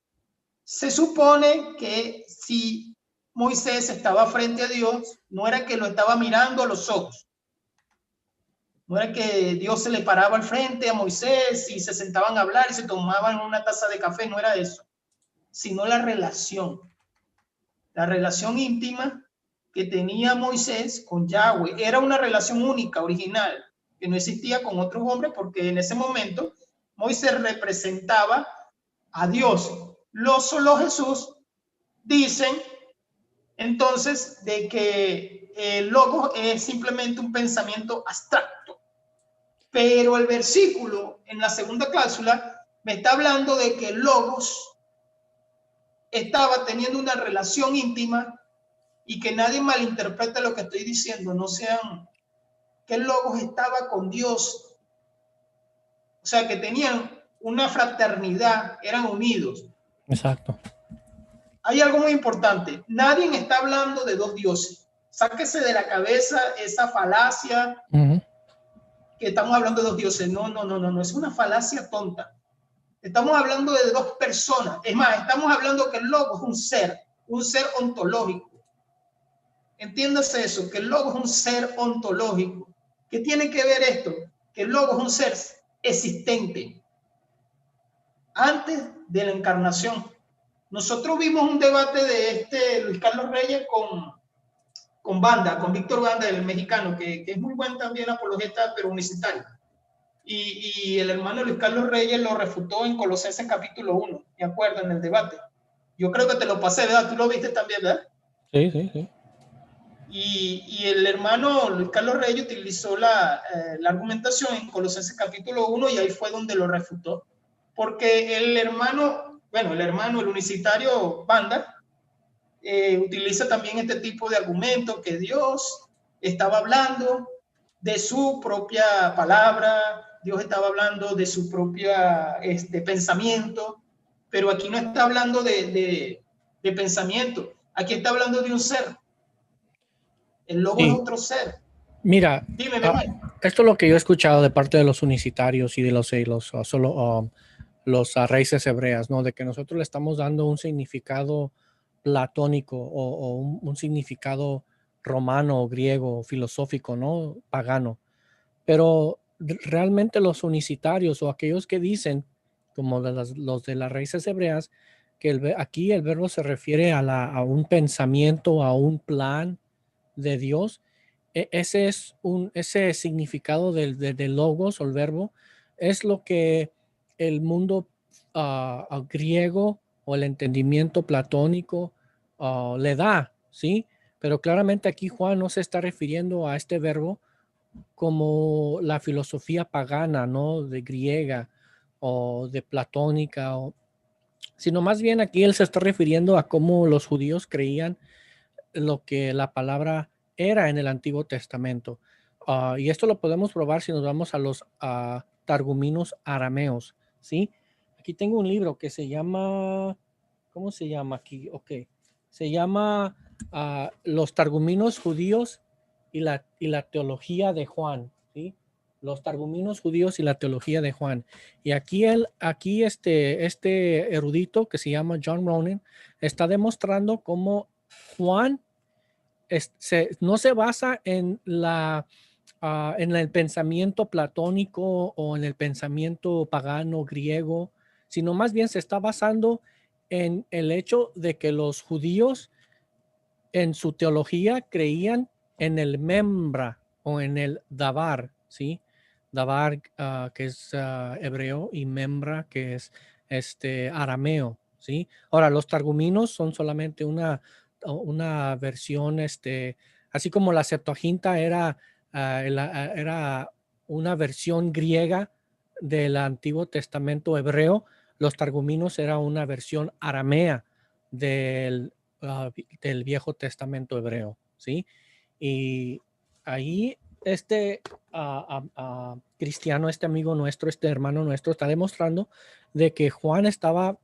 Se supone que si Moisés estaba frente a Dios, no era que lo estaba mirando a los ojos. No era que Dios se le paraba al frente a Moisés y se sentaban a hablar y se tomaban una taza de café, no era eso, sino la relación íntima que tenía Moisés con Yahweh. Era una relación única, original, que no existía con otros hombres porque en ese momento Moisés representaba a Dios. Solo Jesús dicen entonces de que el Logos es simplemente un pensamiento abstracto. Pero el versículo en la segunda cláusula me está hablando de que el Logos estaba teniendo una relación íntima y que nadie malinterprete lo que estoy diciendo, no sean, que el Logos estaba con Dios, o sea, que tenían una fraternidad, eran unidos. Exacto. Hay algo muy importante, nadie está hablando de dos dioses. Sáquese de la cabeza esa falacia que estamos hablando de dos dioses. No, no, no, no, no, es una falacia tonta. Estamos hablando de dos personas. Es más, estamos hablando que el Logo es un ser ontológico. Entiéndase eso, que el Logo es un ser ontológico. ¿Qué tiene que ver esto? Que el Logo es un ser existente antes de la encarnación. Nosotros vimos un debate de Luis Carlos Reyes con Banda, con Víctor Banda, el mexicano, que es muy buen también apologeta, pero unicitario. Y el hermano Luis Carlos Reyes lo refutó en Colosenses capítulo 1, me acuerdo, en el debate. Yo creo que te lo pasé, ¿verdad? Tú lo viste también, ¿verdad? Sí, sí, sí. Y el hermano Luis Carlos Reyes utilizó la argumentación en Colosenses capítulo 1 y ahí fue donde lo refutó. Porque el hermano, el unicitario Banda, utiliza también este tipo de argumento que Dios estaba hablando de su propia palabra, Dios estaba hablando de su propia pensamiento, pero aquí no está hablando de pensamiento, aquí está hablando de un ser. El lobo es otro ser. Mira, dime, mi hermano. Esto es lo que yo he escuchado de parte de los unicitarios y de los raíces hebreas, ¿no? De que nosotros le estamos dando un significado platónico o un significado romano, griego, filosófico, ¿no? Pagano. Pero realmente los unicitarios o aquellos que dicen, como los de las raíces hebreas, que aquí el verbo se refiere a un pensamiento, a un plan de Dios. Ese significado del logos o el verbo es lo que el mundo griego o el entendimiento platónico le da, ¿sí? Pero claramente aquí Juan no se está refiriendo a este verbo como la filosofía pagana, ¿no? De griega o de platónica, sino más bien aquí él se está refiriendo a cómo los judíos creían lo que la palabra era en el Antiguo Testamento. Y esto lo podemos probar si nos vamos a los targuminos arameos, ¿sí? Aquí tengo un libro que se llama, ¿cómo se llama aquí? Ok, se llama Los Targuminos Judíos y la Teología de Juan, ¿sí? Los Targuminos Judíos y la Teología de Juan. Y aquí este erudito que se llama John Ronan está demostrando cómo Juan no se basa en en el pensamiento platónico o en el pensamiento pagano griego, sino más bien se está basando en el hecho de que los judíos en su teología creían en el membra o en el dabar, ¿sí? Dabar, que es hebreo, y membra, que es arameo, ¿sí? Ahora, los targuminos son solamente una versión, así como la Septuaginta era una versión griega del Antiguo Testamento hebreo, los targuminos era una versión aramea del Viejo Testamento hebreo, ¿sí? Y ahí cristiano, este amigo nuestro, este hermano nuestro, está demostrando de que Juan estaba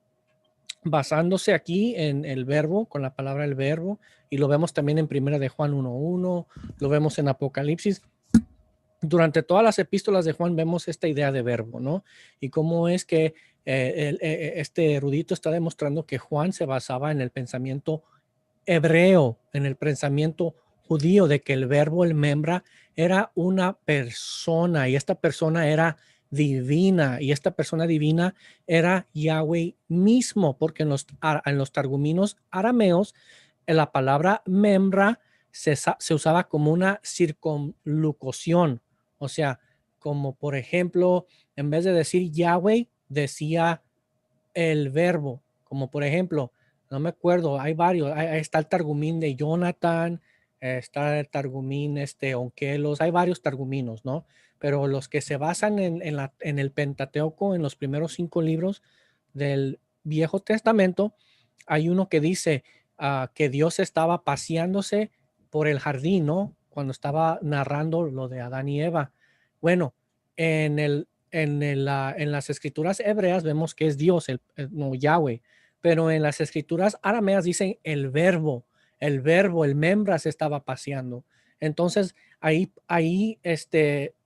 basándose aquí en el verbo, con la palabra el verbo, y lo vemos también en Primera de Juan 1:1, lo vemos en Apocalipsis. Durante todas las epístolas de Juan vemos esta idea de verbo, ¿no? Y cómo es que este erudito está demostrando que Juan se basaba en el pensamiento hebreo, en el pensamiento judío, de que el verbo, el membra, era una persona y esta persona era divina y esta persona divina era Yahweh mismo, porque en los targuminos arameos la palabra membra se usaba como una circunlocución, o sea, como por ejemplo, en vez de decir Yahweh, decía el verbo, como por ejemplo, no me acuerdo, hay varios, está el targumín de Jonathan, está el targumín Onkelos, hay varios targuminos, ¿no? pero los que se basan en el Pentateuco, en los primeros 5 libros del Viejo Testamento, hay uno que dice que Dios estaba paseándose por el jardín, ¿no? Cuando estaba narrando lo de Adán y Eva. Bueno, en las escrituras hebreas vemos que es Dios, no Yahweh, pero en las escrituras arameas dicen el verbo, el membra se estaba paseando. Entonces, ahí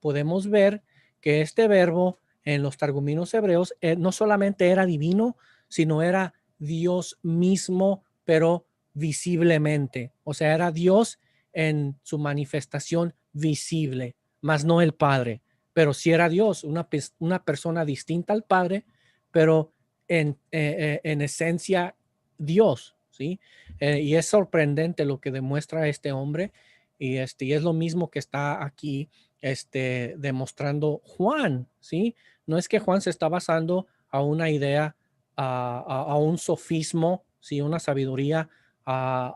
podemos ver que este verbo en los targuminos hebreos no solamente era divino, sino era Dios mismo, pero visiblemente. O sea, era Dios en su manifestación visible, más no el Padre. Pero sí era Dios, una persona distinta al Padre, pero en esencia Dios, ¿sí? Y es sorprendente lo que demuestra este hombre, y es lo mismo que está aquí demostrando Juan, ¿sí? No es que Juan se está basando a una idea, a un sofismo, ¿sí? Una sabiduría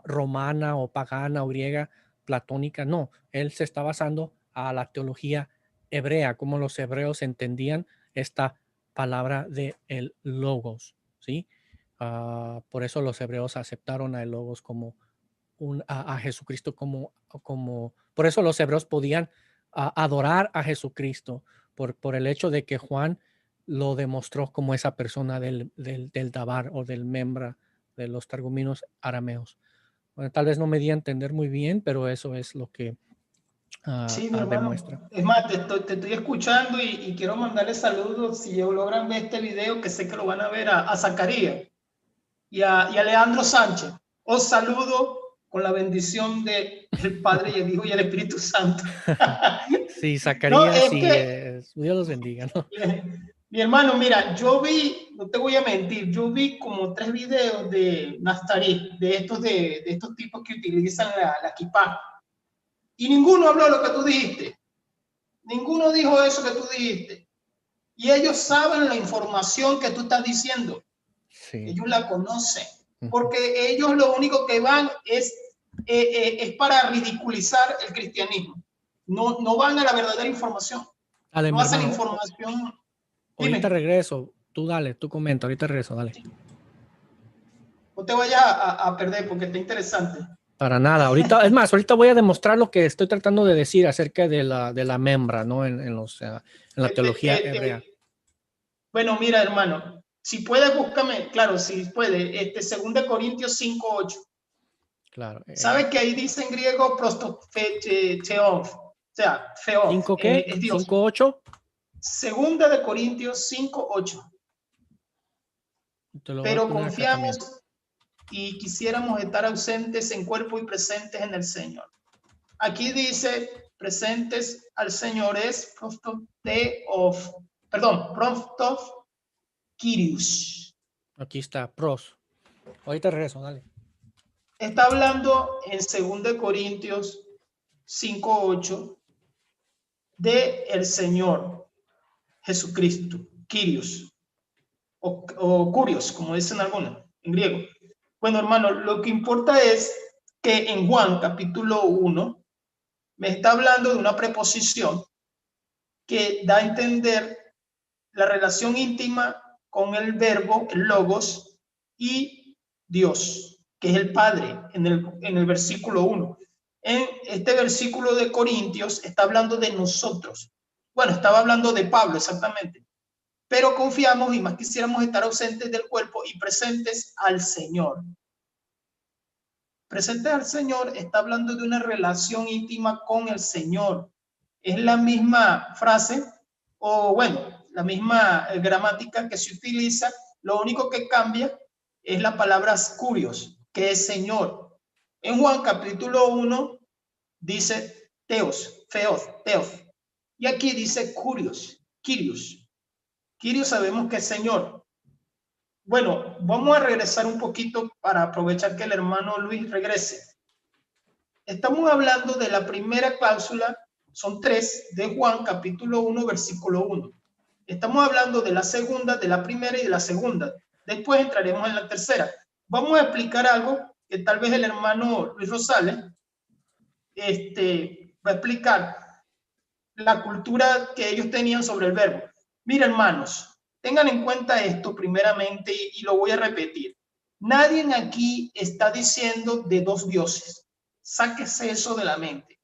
romana o pagana o griega, platónica, no. Él se está basando a la teología hebrea, como los hebreos entendían esta palabra de el logos, ¿sí? Por eso los hebreos aceptaron a el logos como a Jesucristo por eso los hebreos podían adorar a Jesucristo por el hecho de que Juan lo demostró como esa persona del Dabar o del membra de los targuminos arameos. Bueno, tal vez no me di a entender muy bien, pero eso es lo que Sí, mi demuestra. hermano. Es más, te estoy escuchando y quiero mandarle saludos si logran ver este video, que sé que lo van a ver a Zacarías y a Leandro Sánchez. Os saludo con la bendición del Padre y el Hijo y el Espíritu Santo. Sí, No, Zacarías, es sí, que, Dios los bendiga, ¿no? mi hermano, mira, yo vi, no te voy a mentir, yo vi como 3 videos de Nastarí, de estos tipos que utilizan la kippah, y ninguno habló lo que tú dijiste. Ninguno dijo eso que tú dijiste. Y ellos saben la información que tú estás diciendo. Sí. Ellos la conocen. Porque ellos lo único que van es para ridiculizar el cristianismo. No van a la verdadera información. Dale, No mi hacen hermano. información. Ahorita Dime. regreso. Tú dale, tú comenta. Ahorita regreso, dale. No te vayas a perder porque está interesante. Para nada. Ahorita, es más, ahorita voy a demostrar lo que estoy tratando de decir acerca de la membra, ¿no? En la teología hebrea. Bueno, mira, hermano, si puedes, búscame, claro, si puede, 2 Corintios 5:8. Claro. ¿Sabes que ahí dice en griego prostofeteos? O sea, feof, ¿5 qué? es Dios. 5:8. 2 Corintios 5:8. Te lo voy a Pero poner acá también. confiamos y quisiéramos estar ausentes en cuerpo y presentes en el Señor. Aquí dice presentes al Señor es prostoteos, perdón, prostof Kyrios. Aquí está, pros. Ahorita regreso, dale. Está hablando en 2 Corintios 5:8 de el Señor Jesucristo, Kyrios, o Curios, como dicen algunos en griego. Bueno, hermano, lo que importa es que en Juan capítulo 1 me está hablando de una preposición que da a entender la relación íntima con el verbo, el logos, y Dios, que es el Padre, en el versículo 1. En este versículo de Corintios está hablando de nosotros. Bueno, estaba hablando de Pablo exactamente. Pero confiamos y más quisiéramos estar ausentes del cuerpo y presentes al Señor. Presentes al Señor está hablando de una relación íntima con el Señor. Es la misma frase, o bueno, la misma gramática que se utiliza. Lo único que cambia es la palabra curios, que es Señor. En Juan capítulo 1 dice teos, feos, teos. Y aquí dice curios, Kyrios. Kyrios sabemos que es Señor. Bueno, vamos a regresar un poquito para aprovechar que el hermano Luis regrese. Estamos hablando de la primera cláusula, son 3, de Juan capítulo 1, versículo 1. Estamos hablando de la segunda, de la primera y de la segunda. Después entraremos en la tercera. Vamos a explicar algo que tal vez el hermano Luis Rosales va a explicar. la cultura que ellos tenían sobre el verbo. Mira, hermanos, tengan en cuenta esto primeramente y lo voy a repetir. Nadie aquí está diciendo de dos dioses. Sáquese eso de la mente.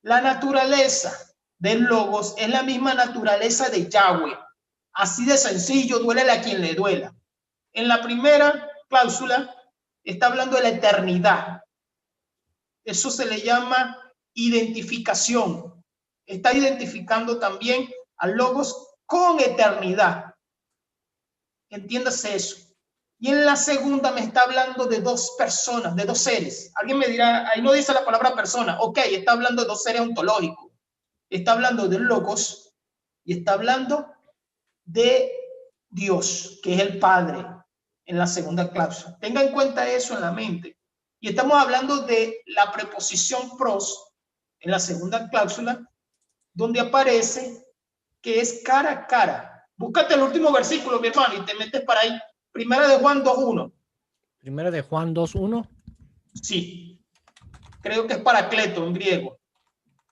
La naturaleza del Logos es la misma naturaleza de Yahweh. Así de sencillo, duélele a quien le duela. En la primera cláusula está hablando de la eternidad. Eso se le llama identificación. Está identificando también al Logos con eternidad. Entiéndase eso. Y en la segunda me está hablando de dos personas, de dos seres. Alguien me dirá, ahí no dice la palabra persona. Ok, está hablando de dos seres ontológicos. Está hablando del Logos y está hablando de Dios, que es el Padre, en la segunda cláusula. Tenga en cuenta eso en la mente. Y estamos hablando de la preposición pros en la segunda cláusula, donde aparece que es cara a cara. Búscate el último versículo, mi hermano, y te metes para ahí. Primera de Juan 2:1. Primera de Juan 2:1. Sí, creo que es Paracleto en griego.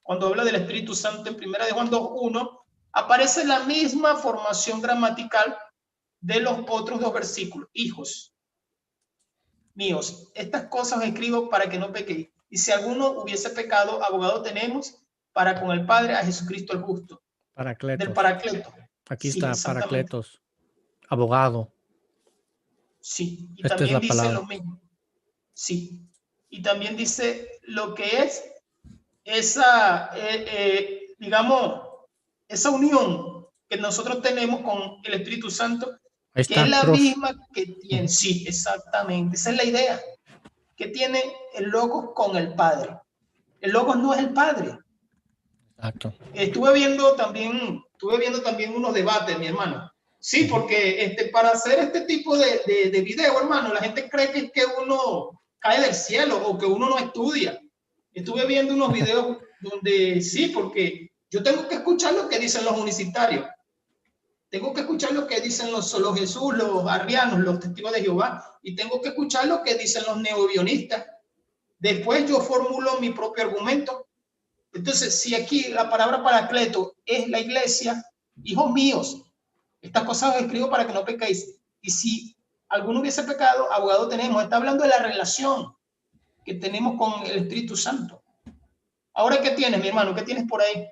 Cuando habla del Espíritu Santo en Primera de Juan 2:1, aparece la misma formación gramatical de los otros dos versículos. Hijos míos, estas cosas os escribo para que no pequéis. Y si alguno hubiese pecado, abogado tenemos para con el Padre a Jesucristo el justo. Paracletos. Del Paracleto. Aquí sí, está Paracletos, abogado. Sí, y Esta es también la dice palabra. lo mismo. Sí, y también dice lo que es esa, digamos, esa unión que nosotros tenemos con el Espíritu Santo, Ahí que es está, la pros. misma que tiene, sí, exactamente, esa es la idea, que tiene el Logos con el Padre. El Logos no es el Padre. Exacto. Estuve viendo también unos debates, mi hermano. Sí, porque para hacer este tipo de video, hermano, la gente cree que uno cae del cielo o que uno no estudia. Estuve viendo unos videos donde sí, porque yo tengo que escuchar lo que dicen los universitarios. Tengo que escuchar lo que dicen los Solo Jesús, los arrianos, los testigos de Jehová, y tengo que escuchar lo que dicen los neobionistas. Después yo formulo mi propio argumento. Entonces, si aquí la palabra paracleto es la iglesia, hijos míos, estas cosas os escribo para que no pequéis. Y si alguno hubiese pecado, abogado tenemos. Está hablando de la relación que tenemos con el Espíritu Santo. Ahora, ¿qué tienes, mi hermano? ¿Qué tienes por ahí?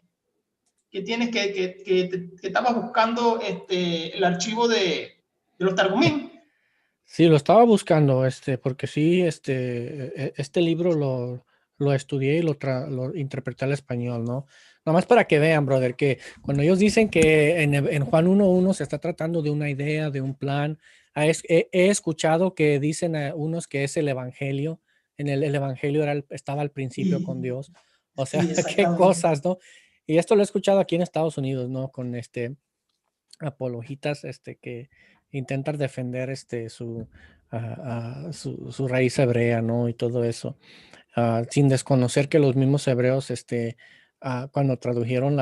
¿Qué tienes que estabas buscando el archivo de los Targumín? Sí, lo estaba buscando, porque sí, este libro lo estudié y lo interpreté al español, ¿no? Nada más para que vean, brother, que cuando ellos dicen que en Juan 1:1 se está tratando de una idea, de un plan, he escuchado que dicen a unos que es el evangelio, el evangelio estaba al principio con Dios, o sea, Sí, qué exactamente. cosas, ¿no? Y esto lo he escuchado aquí en Estados Unidos, ¿no? Con apologitas, que intentan defender su raíz hebrea, ¿no? Y todo eso, sin desconocer que los mismos hebreos, cuando tradujeron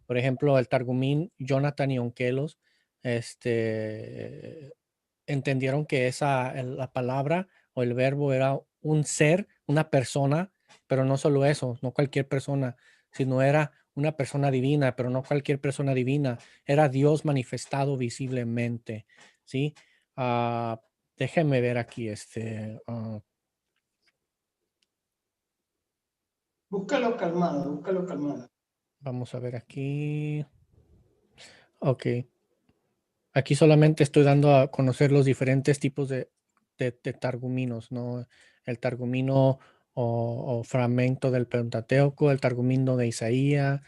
por ejemplo, el Targumín, Jonathan y Onkelos, entendieron que la palabra o el verbo era un ser, una persona, pero no solo eso, no cualquier persona, sino era una persona divina, pero no cualquier persona divina, era Dios manifestado visiblemente, ¿sí? Déjenme ver aquí, Búscalo calmado, búscalo calmado. vamos a ver aquí. Ok. Aquí solamente estoy dando a conocer los diferentes tipos de targuminos, ¿no? El targumino o fragmento del Pentateuco, el targumino de Isaías,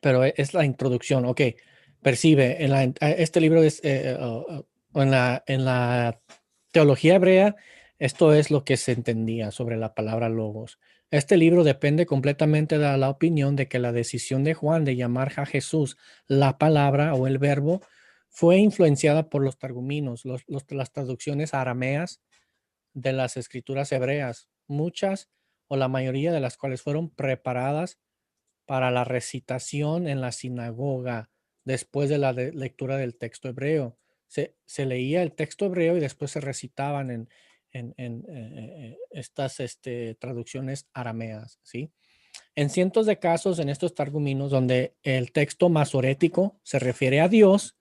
pero es la introducción, ok. Percibe, este libro es, en la teología hebrea, esto es lo que se entendía sobre la palabra logos. Este libro depende completamente de la opinión de que la decisión de Juan de llamar a Jesús la palabra o el verbo fue influenciada por los targuminos, las traducciones arameas de las escrituras hebreas, muchas o la mayoría de las cuales fueron preparadas para la recitación en la sinagoga después de la lectura del texto hebreo. Se leía el texto hebreo y después se recitaban en estas traducciones arameas, ¿sí? En cientos de casos en estos targuminos donde el texto masorético se refiere a Dios,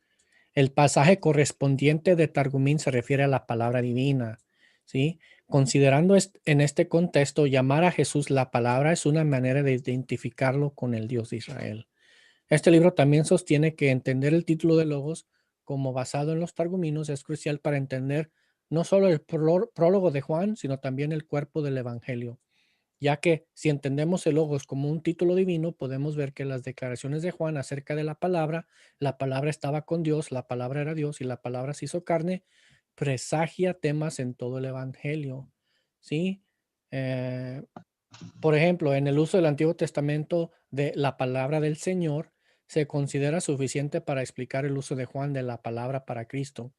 el pasaje correspondiente de Targumín se refiere a la palabra divina, ¿sí? Considerando en este contexto, llamar a Jesús la palabra es una manera de identificarlo con el Dios de Israel. Este libro también sostiene que entender el título de Logos como basado en los Targuminos es crucial para entender no solo el prólogo de Juan, sino también el cuerpo del Evangelio, ya que si entendemos el Logos como un título divino, podemos ver que las declaraciones de Juan acerca de la palabra estaba con Dios, la palabra era Dios y la palabra se hizo carne, presagia temas en todo el Evangelio, ¿sí? Por ejemplo, en el uso del Antiguo Testamento de la palabra del Señor, se considera suficiente para explicar el uso de Juan de la palabra para Cristo.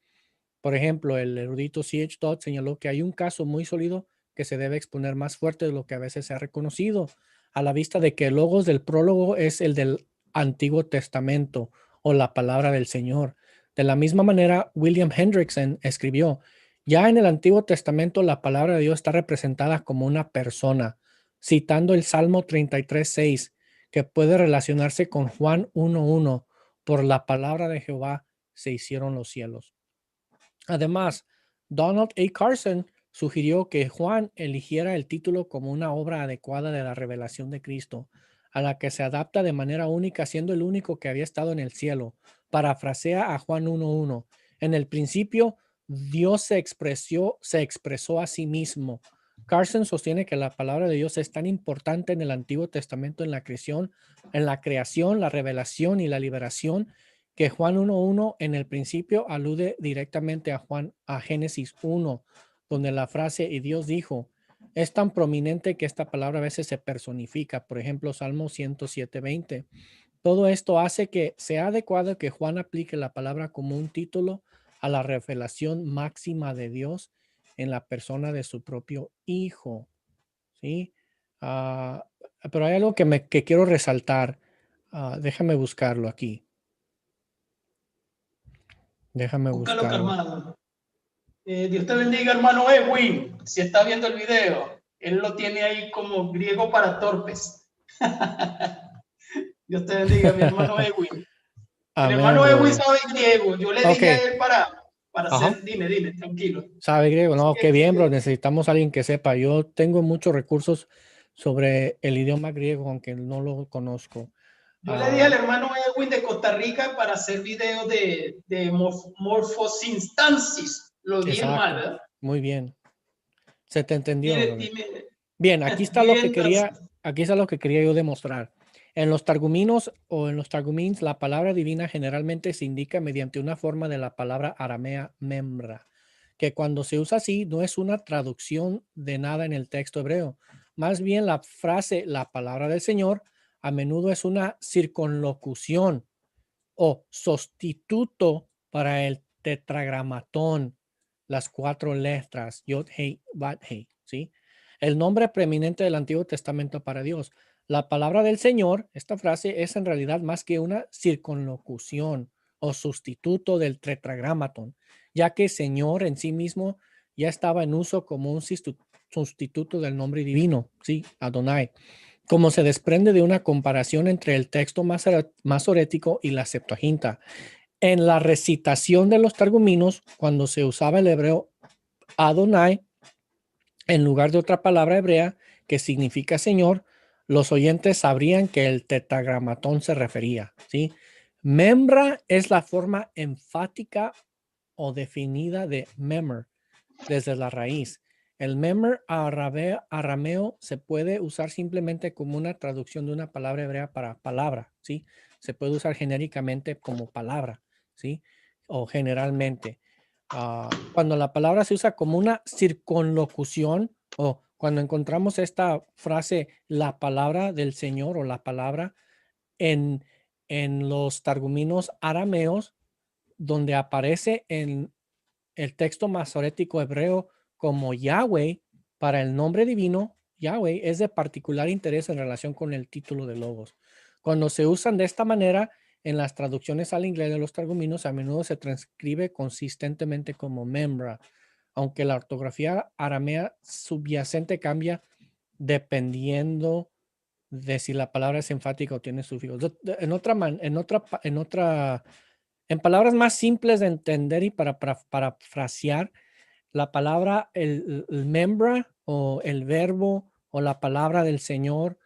Por ejemplo, el erudito C.H. Dodd señaló que hay un caso muy sólido que se debe exponer más fuerte de lo que a veces se ha reconocido, a la vista de que el logos del prólogo es el del Antiguo Testamento o la palabra del Señor. De la misma manera, William Hendrickson escribió, ya en el Antiguo Testamento la palabra de Dios está representada como una persona, citando el Salmo 33:6, que puede relacionarse con Juan 1:1, por la palabra de Jehová se hicieron los cielos. Además, Donald A. Carson sugirió que Juan eligiera el título como una obra adecuada de la revelación de Cristo, a la que se adapta de manera única, siendo el único que había estado en el cielo. Parafrasea a Juan 1:1. En el principio, Dios se expresó a sí mismo. Carson sostiene que la palabra de Dios es tan importante en el Antiguo Testamento en la creación, la revelación y la liberación, que Juan 1:1 en el principio alude directamente a Génesis 1, donde la frase "y Dios dijo" es tan prominente que esta palabra a veces se personifica. Por ejemplo, Salmo 107:20. Todo esto hace que sea adecuado que Juan aplique la palabra como un título a la revelación máxima de Dios en la persona de su propio Hijo, ¿sí? Ah, pero hay algo que quiero resaltar. Déjame buscarlo aquí. Déjame Búscalo, buscarlo. hermano. Dios te bendiga, hermano Edwin. Si está viendo el video, él lo tiene ahí como griego para torpes. Dios te bendiga, mi hermano Edwin. El Amén, hermano Edwin brother. sabe griego. Yo le Ok. dije a él para Ajá. hacer, dime, tranquilo. Sabe griego. Así No, que qué bien, bro. Necesitamos a alguien que sepa. Yo tengo muchos recursos sobre el idioma griego, aunque no lo conozco. yo le dije Ah, al hermano Edwin de Costa Rica para hacer video de morfosinstancia. Lo dije mal, exacto. ¿verdad? Muy bien. Se te entendió, Dime, brother. dime. Bien, aquí está lo que Bien, quería, gracias. aquí está lo que quería yo demostrar. En los targuminos o en los targumins, la palabra divina generalmente se indica mediante una forma de la palabra aramea memra, que cuando se usa así no es una traducción de nada en el texto hebreo. Más bien la frase la palabra del Señor a menudo es una circunlocución o sustituto para el tetragramatón, las cuatro letras, Yod, Hei, Bat, Hei, ¿sí? El nombre preeminente del Antiguo Testamento para Dios. La palabra del Señor, esta frase es en realidad más que una circunlocución o sustituto del tetragramatón, ya que Señor en sí mismo ya estaba en uso como un sustituto del nombre divino, ¿sí? Adonai, como se desprende de una comparación entre el texto masorético y la Septuaginta. En la recitación de los targuminos, cuando se usaba el hebreo Adonai en lugar de otra palabra hebrea que significa Señor, los oyentes sabrían que el tetragramatón se refería, ¿sí? Memra es la forma enfática o definida de memer desde la raíz. El memer arameo se puede usar simplemente como una traducción de una palabra hebrea para palabra, ¿sí? Se puede usar genéricamente como palabra, ¿sí? O generalmente. Cuando la palabra se usa como una circunlocución o cuando encontramos esta frase, la palabra del Señor o la palabra en, en los targuminos arameos, donde aparece en el texto masorético hebreo como Yahweh para el nombre divino, Yahweh es de particular interés en relación con el título de Logos. Cuando se usan de esta manera en las traducciones al inglés de los targuminos, a menudo se transcribe consistentemente como Memra, aunque la ortografía aramea subyacente cambia dependiendo de si la palabra es enfática o tiene sufijos. En palabras más simples de entender y para parafrasear, la palabra, el membra o el verbo o la palabra del Señor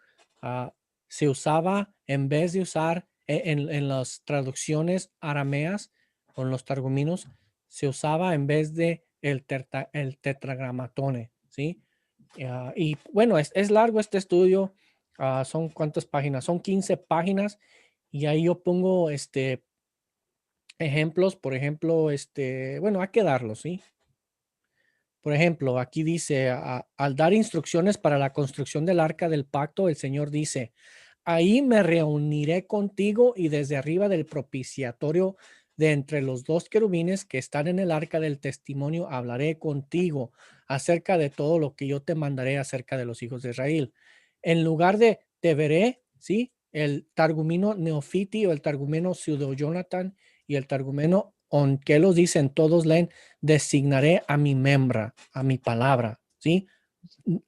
se usaba en vez de usar en las traducciones arameas o en los targuminos, se usaba en vez de el tetragramatone, ¿sí? Y bueno, es largo este estudio. ¿Son cuántas páginas? Son 15 páginas y ahí yo pongo ejemplos, por ejemplo, bueno, hay que darlos, ¿sí? Por ejemplo, aquí dice, al dar instrucciones para la construcción del arca del pacto, el Señor dice, ahí me reuniré contigo y desde arriba del propiciatorio de entre los dos querubines que están en el arca del testimonio, hablaré contigo acerca de todo lo que yo te mandaré acerca de los hijos de Israel. En lugar de te veré, ¿sí? El targumino Neofiti o el targumeno Pseudo Jonathan y el targumeno Onkelos dicen, todos leen, designaré a mi membra, a mi palabra, ¿sí?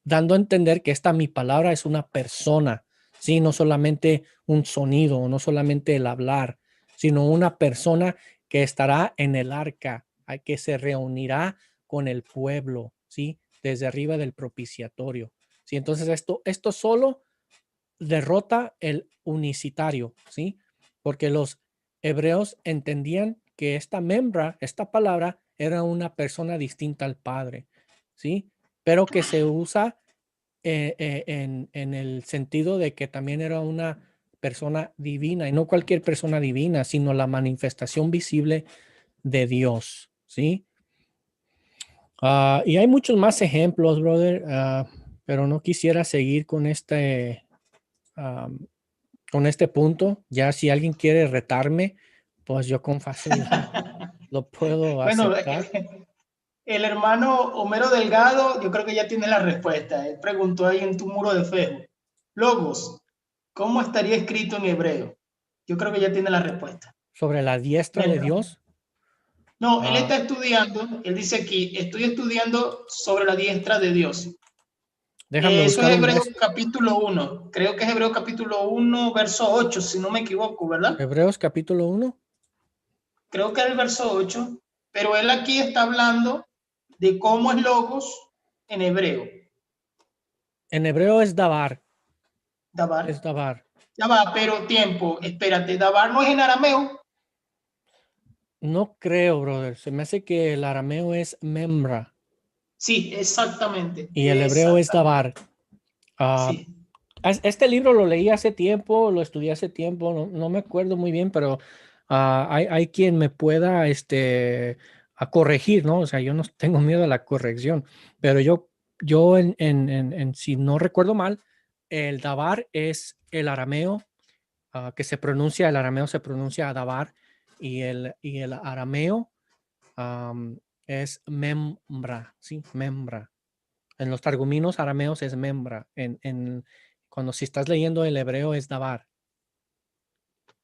Dando a entender que esta mi palabra es una persona, ¿sí? No solamente un sonido, no solamente el hablar, sino una persona que estará en el arca, que se reunirá con el pueblo, ¿sí? Desde arriba del propiciatorio, ¿sí? Entonces esto solo derrota el unicitario, ¿sí? Porque los hebreos entendían que esta membra, esta palabra, era una persona distinta al Padre, ¿sí? Pero que se usa en el sentido de que también era una persona divina, y no cualquier persona divina, sino la manifestación visible de Dios, ¿sí? Y hay muchos más ejemplos, brother, pero no quisiera seguir con con este punto. Ya si alguien quiere retarme, pues yo con facilidad lo puedo Bueno, aceptar. el hermano Homero Delgado, yo creo que ya tiene la respuesta. Él preguntó ahí en tu muro de Facebook. Logos, ¿cómo estaría escrito en hebreo? Yo creo que ya tiene la respuesta. Sobre la diestra de Bueno, Dios. no, él Ah, está estudiando, él dice aquí, estoy estudiando sobre la diestra de Dios. déjame Eso es buscar un Hebreos capítulo 1, creo que es Hebreos capítulo 1, verso 8, si no me equivoco, ¿verdad? Hebreos capítulo 1. Creo que es el verso 8, pero él aquí está hablando de cómo es logos en hebreo. En hebreo es Dabar. Es Dabar. Dabar. Ya va, pero tiempo, espérate, Dabar no es en arameo. No creo, brother. Se me hace que el arameo es Memra Sí, exactamente, y el hebreo es exactamente. Dabar. Ah, Sí. Este libro lo leí hace tiempo, lo estudié hace tiempo, no me acuerdo muy bien, pero hay quien me pueda a corregir, ¿no? O sea, yo no tengo miedo a la corrección, pero yo si no recuerdo mal, el Dabar es el arameo el arameo se pronuncia Dabar y el arameo es membra, ¿sí? Membra. En los targuminos arameos es membra. Cuando si estás leyendo el hebreo es dabar.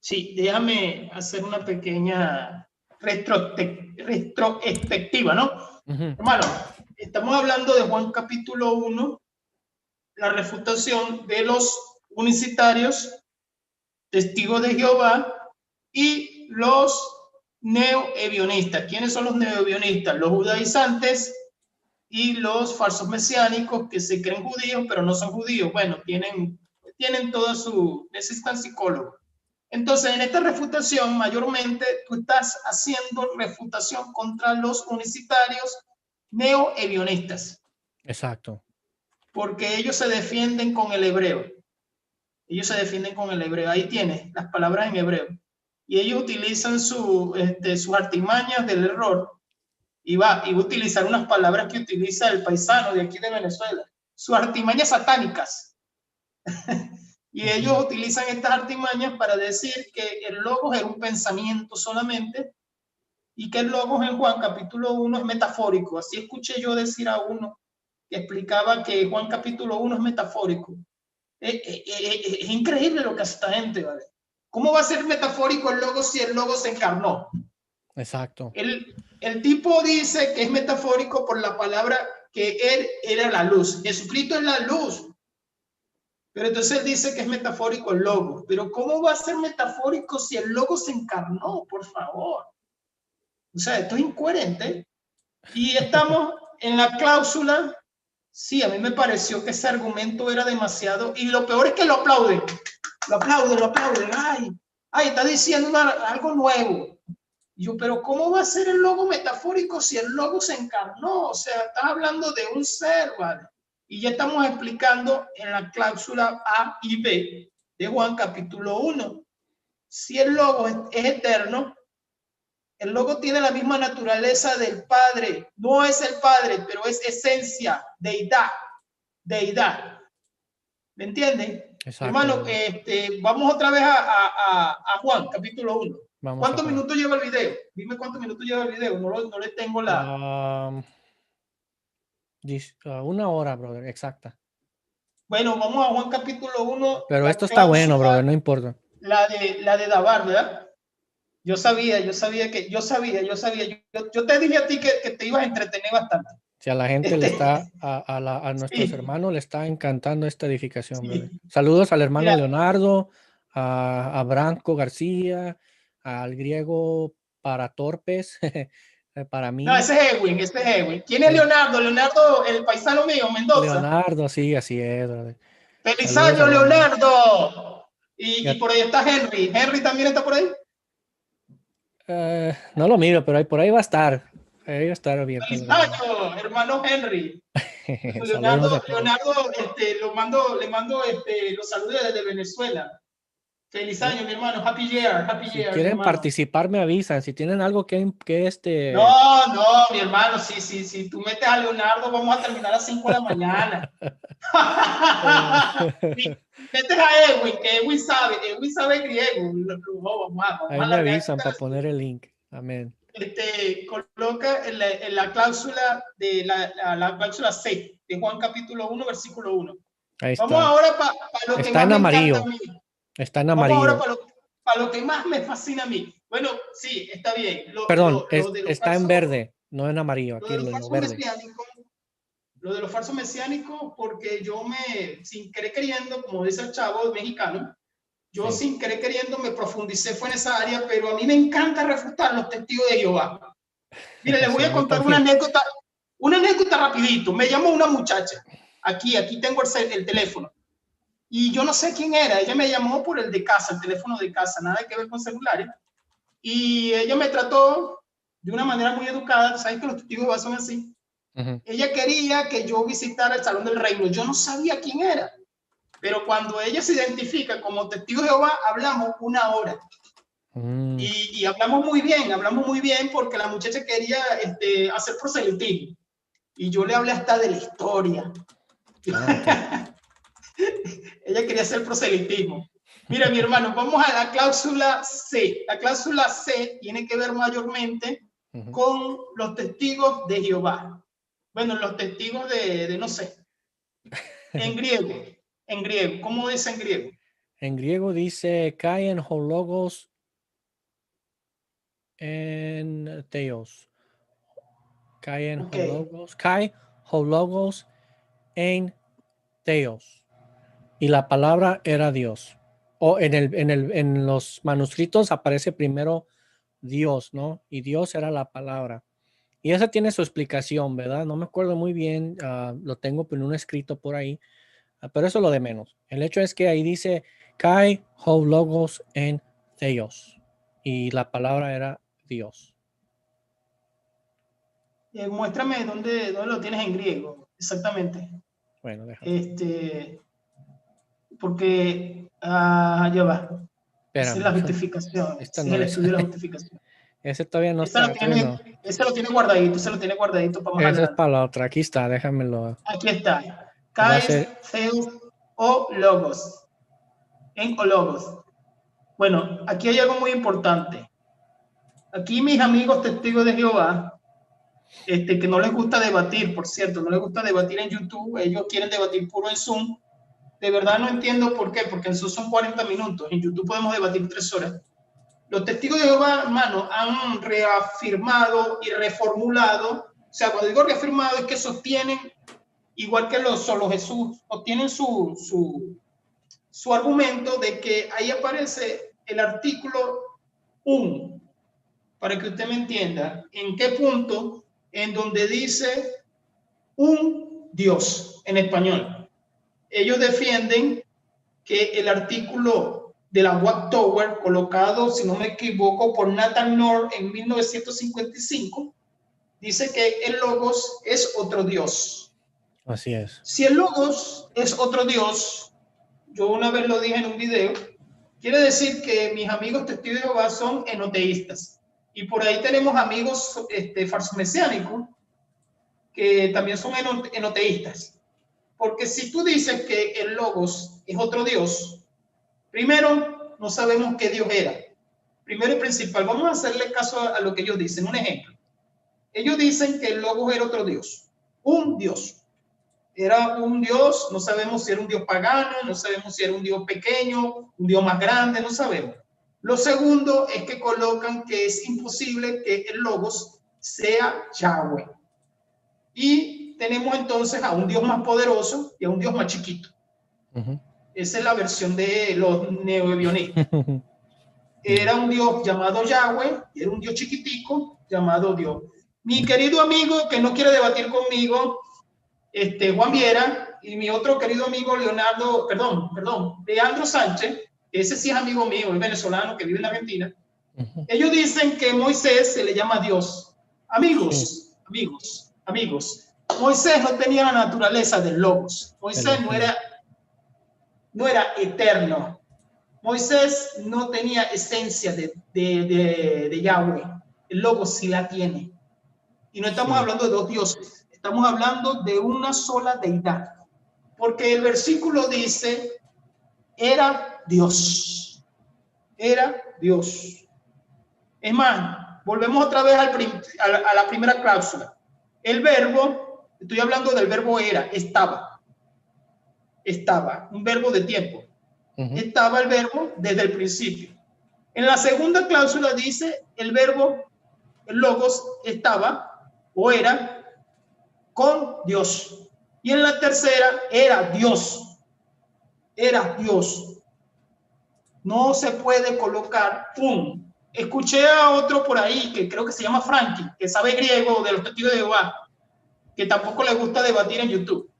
Sí, déjame hacer una pequeña retrospectiva, ¿no? Ujú. Hermano, estamos hablando de Juan capítulo 1, la refutación de los unicitarios, testigos de Jehová y los neoebionistas. ¿Quiénes son los neoebionistas? Los judaizantes y los falsos mesiánicos que se creen judíos, pero no son judíos. Bueno, tienen todo necesitan psicólogos. Entonces, en esta refutación, mayormente tú estás haciendo refutación contra los unicitarios neoebionistas, Exacto. porque ellos se defienden con el hebreo. Ellos se defienden con el hebreo. Ahí tienes las palabras en hebreo. Y ellos utilizan sus artimañas del error y va a utilizar unas palabras que utiliza el paisano de aquí de Venezuela, sus artimañas satánicas. Y ellos utilizan estas artimañas para decir que el logos era un pensamiento solamente y que el logos en Juan capítulo 1 es metafórico. Así escuché yo decir a uno que explicaba que Juan capítulo 1 es metafórico. Es increíble lo que hace esta gente, ¿vale? ¿Cómo va a ser metafórico el logo si el logo se encarnó? Exacto. El tipo dice que es metafórico por la palabra que él era la luz. Jesucristo es la luz. Pero entonces él dice que es metafórico el Logos. Pero ¿cómo va a ser metafórico si el Logos se encarnó? Por favor. O sea, esto es incoherente. Y estamos en la cláusula. Sí, a mí me pareció que ese argumento era demasiado. Y lo peor es que lo aplauden. Lo aplauden, lo aplauden. Ay, está diciendo algo nuevo. Y yo, pero ¿cómo va a ser el logo metafórico si el logo se encarnó? O sea, estás hablando de un ser, ¿vale? Y ya estamos explicando en la cláusula A y B de Juan capítulo 1. Si el logo es eterno, el logo tiene la misma naturaleza del Padre. No es el Padre, pero es esencia, deidad. ¿Me entienden? Exacto. Hermano, vamos otra vez a Juan, capítulo 1. ¿Cuántos minutos lleva el video? Dime cuántos minutos lleva el video. No le tengo la... 1 hora, brother, exacta. Bueno, vamos a Juan capítulo 1. Pero esto está bueno, brother, no importa. La de Dabar, ¿verdad? Yo sabía. Yo te dije a ti que te ibas a entretener bastante. Si a la gente le está, a nuestros hermanos le está encantando esta edificación, brother. Saludos al hermano Leonardo, a Branco García, al griego para torpes, para mí. No, ese es Edwin. ¿Quién es Leonardo? Leonardo, el paisano mío, Mendoza. Leonardo, sí, así es, brother. ¡Feliz año, Leonardo! Y por ahí está Henry. ¿Henry también está por ahí? No lo miro, pero por ahí va a estar. Ahí va a estar abierto. ¡Feliz año, hermano Henry! Leonardo, le mando los saludos desde Venezuela. Feliz año, mi hermano. Happy year. Si quieren participar, me avisan. Si tienen algo que No, mi hermano. Si tú metes a Leonardo, vamos a terminar a las 5 de la mañana. Metes a Edwin, que Edwin sabe griego. Ahí me avisan para poner el link. Amén. Coloca en la cláusula de la cláusula C de Juan capítulo 1, versículo 1. Ahí está. Vamos ahora para lo que está más en amarillo. Está en amarillo. Vamos ahora para lo que más me fascina a mí. Bueno, sí, está bien. Perdón, está en verde, no en amarillo. Aquí lo de los falsos mesiánicos, porque yo sin querer queriendo, como dice el chavo mexicano, sin querer queriendo me profundicé fue en esa área, pero a mí me encanta refutar los testigos de Jehová. Mire, les voy a contar una anécdota rapidito. Me llamó una muchacha. Aquí tengo el teléfono. Y yo no sé quién era. Ella me llamó por el de casa, el teléfono de casa, nada que ver con celulares. Y ella me trató de una manera muy educada. ¿Sabes que los testigos de Jehová son así? Ella quería que yo visitara el Salón del Reino. Yo no sabía quién era. Pero cuando ella se identifica como testigo de Jehová, hablamos 1 hora. Y hablamos muy bien porque la muchacha quería hacer proselitismo. Y yo le hablé hasta de la historia. Ella quería hacer proselitismo. Mira, mi hermano, vamos a la cláusula C. La cláusula C tiene que ver mayormente con los testigos de Jehová. Bueno, los testigos de no sé. En griego, ¿cómo dice en griego? En griego dice kai en hologos en theos. Kai en hologos en theos. Y la palabra era Dios. O en los manuscritos aparece primero Dios, ¿no? Y Dios era la palabra. Y esa tiene su explicación, ¿verdad? No me acuerdo muy bien, lo tengo en un escrito por ahí, pero eso es lo de menos. El hecho es que ahí dice kai ho logos en theos. Y la palabra era Dios. Muéstrame dónde lo tienes en griego, exactamente. Bueno, déjame. Porque ya va. Esa es la justificación. Esta no es el estudio de la justificación. Ese todavía no está. Ese lo tiene guardadito para más adelante. Ese es para la otra. Aquí está, déjamelo. Aquí está. Kai, Theos o Logos. En o Logos. Bueno, aquí hay algo muy importante. Aquí mis amigos testigos de Jehová, que no les gusta debatir, por cierto, no les gusta debatir en YouTube, ellos quieren debatir puro en Zoom. De verdad no entiendo por qué, porque en Zoom son 40 minutos, en YouTube podemos debatir 3 horas. Los testigos de Jehová, hermano, han reafirmado y reformulado. O sea, cuando digo reafirmado es que sostienen, igual que los solo Jesús, obtienen su su argumento de que ahí aparece el artículo un, para que usted me entienda, en qué punto, en donde dice un Dios en español. Ellos defienden que el artículo de la Watt Tower, colocado, si no me equivoco, por Nathan North en 1955, dice que el Logos es otro Dios. Así es. Si el Logos es otro Dios, yo una vez lo dije en un video, quiere decir que mis amigos testigos de Jehová son enoteístas. Y por ahí tenemos amigos falsomesiánicos que también son enoteístas. Porque si tú dices que el Logos es otro Dios, primero no sabemos qué Dios era. Primero y principal, vamos a hacerle caso a lo que ellos dicen. Un ejemplo. Ellos dicen que el Logos era otro Dios. Un Dios. Era un Dios, no sabemos si era un Dios pagano, no sabemos si era un Dios pequeño, un Dios más grande, no sabemos. Lo segundo es que colocan que es imposible que el Logos sea Yahweh. Y tenemos entonces a un Dios más poderoso y a un Dios más chiquito. Esa es la versión de los neoebionistas. Era un Dios llamado Yahweh, y era un Dios chiquitico llamado Dios. Mi querido amigo que no quiere debatir conmigo, Juan Viera, y mi otro querido amigo Leandro Sánchez, ese sí es amigo mío, es venezolano que vive en Argentina. Ellos dicen que Moisés se le llama Dios. Amigos, Moisés no tenía la naturaleza del Logos. Moisés no era eterno. Moisés no tenía esencia de Yahweh. El Logos sí la tiene. Y no estamos hablando de dos dioses. Estamos hablando de una sola deidad. Porque el versículo dice, era Dios. Era Dios. Es más, volvemos otra vez a la primera cláusula. El verbo, estoy hablando del verbo era, estaba. Estaba, un verbo de tiempo. Estaba el verbo desde el principio. En la segunda cláusula dice el verbo, el Logos, estaba o era con Dios. Y en la tercera era Dios. Era Dios. No se puede colocar un. Escuché a otro por ahí que creo que se llama Frankie, que sabe griego de los testigos de Jehová, que tampoco le gusta debatir en YouTube.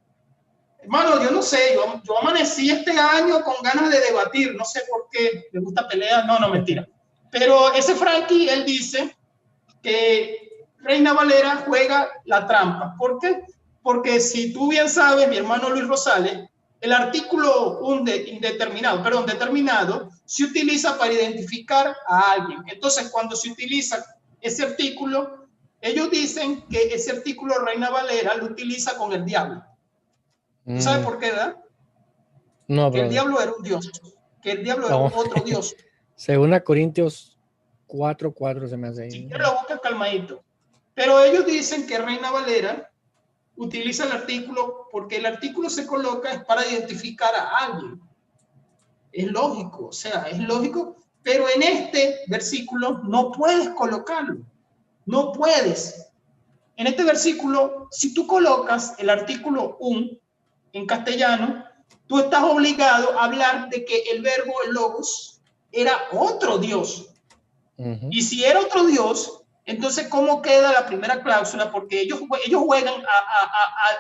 Hermano, yo no sé, yo amanecí este año con ganas de debatir, no sé por qué, le gusta pelear, no, mentira. Pero ese Frankie, él dice que Reina Valera juega la trampa. ¿Por qué? Porque si tú bien sabes, mi hermano Luis Rosales, el artículo determinado, se utiliza para identificar a alguien. Entonces, cuando se utiliza ese artículo, ellos dicen que ese artículo Reina Valera lo utiliza con el diablo. ¿Tú sabes por qué, verdad? No, que el diablo era un dios, que el diablo era otro dios. Según a Corintios 4:4 se me hace ahí. Si quieres lo busca calmadito. Pero ellos dicen que Reina Valera utiliza el artículo porque el artículo se coloca es para identificar a alguien. Es lógico, o sea, es lógico, pero en este versículo no puedes colocarlo. No puedes. En este versículo, si tú colocas el artículo un en castellano, tú estás obligado a hablar de que el verbo, el Logos, era otro Dios. Y si era otro Dios, entonces, ¿cómo queda la primera cláusula? Porque ellos juegan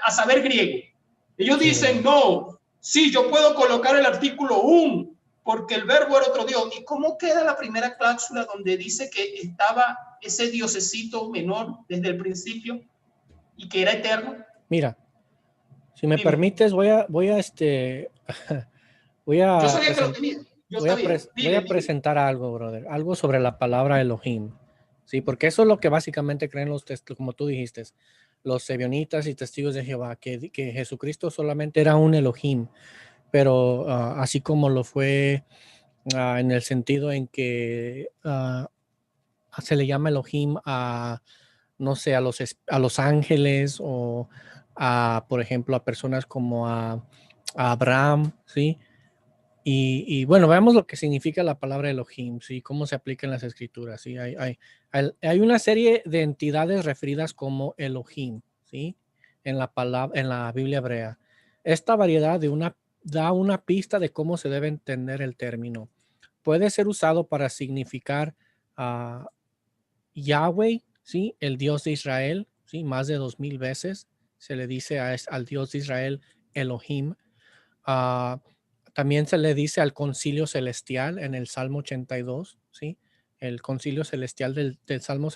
a saber griego. Ellos dicen, no, sí, yo puedo colocar el artículo un, porque el verbo era otro Dios. ¿Y cómo queda la primera cláusula donde dice que estaba ese diosecito menor desde el principio y que era eterno? Mira, si me permites, voy a Yo sabía que lo tenía. Voy a presentar algo, brother, algo sobre la palabra Elohim, sí, porque eso es lo que básicamente creen los testigos, como tú dijiste, los ebionitas y testigos de Jehová, que Jesucristo solamente era un Elohim, pero así como lo fue en el sentido en que se le llama Elohim a, no sé, a los ángeles o por ejemplo, a personas como a Abraham, ¿sí? Y bueno, veamos lo que significa la palabra Elohim, ¿sí? Cómo se aplica en las escrituras, ¿sí? Hay una serie de entidades referidas como Elohim, ¿sí? En la Biblia hebrea. Esta variedad de una da una pista de cómo se debe entender el término. Puede ser usado para significar a Yahweh, ¿sí? El Dios de Israel, ¿sí? Más de 2000 veces se le dice al Dios de Israel Elohim. Ah, también se le dice al concilio celestial en el Salmo 82, ¿sí? El concilio celestial del Salmo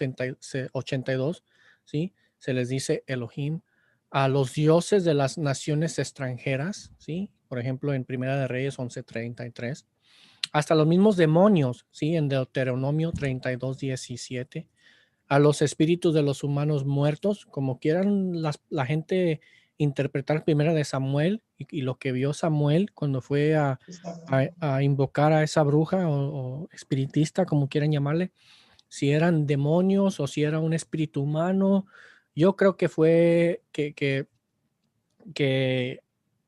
82, ¿sí? Se les dice Elohim. A los dioses de las naciones extranjeras, ¿sí? Por ejemplo, en Primera de Reyes 11:33. Hasta los mismos demonios, ¿sí? En Deuteronomio 32:17. A los espíritus de los humanos muertos, como quieran la gente interpretar Primera de Samuel y lo que vio Samuel cuando fue Exacto. a invocar a esa bruja o espiritista, como quieran llamarle, si eran demonios o si era un espíritu humano. Yo creo que fue que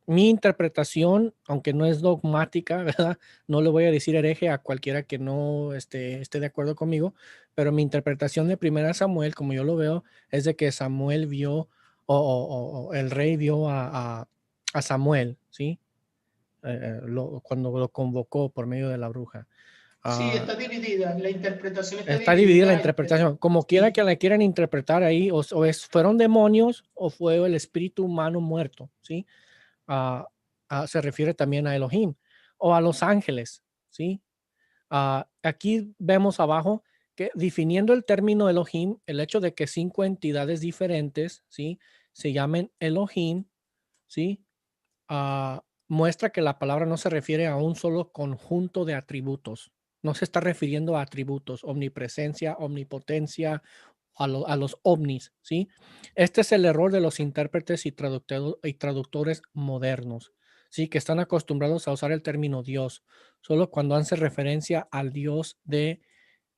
mi interpretación, aunque no es dogmática, ¿verdad? No le voy a decir hereje a cualquiera que no esté de acuerdo conmigo, pero mi interpretación de Primera Samuel, como yo lo veo, es de que Samuel vio o el rey vio a Samuel, ¿sí? Cuando lo convocó por medio de la bruja. Sí, Ah, está dividida, la interpretación está está dividida la dividida entre, interpretación. Como quiera que sí, la quieran interpretar ahí, fueron demonios o fue el espíritu humano muerto, ¿sí? ah, Se refiere también a Elohim o a los ángeles, ¿sí? Aquí vemos abajo que definiendo el término Elohim, el hecho de que 5 entidades diferentes, ¿sí? Se llamen Elohim, ¿sí? Muestra que la palabra no se refiere a un solo conjunto de atributos. No se está refiriendo a atributos, omnipresencia, omnipotencia, a los ovnis, ¿sí? Este es el error de los intérpretes y traductores modernos, ¿sí? Que están acostumbrados a usar el término Dios, solo cuando hace referencia al Dios de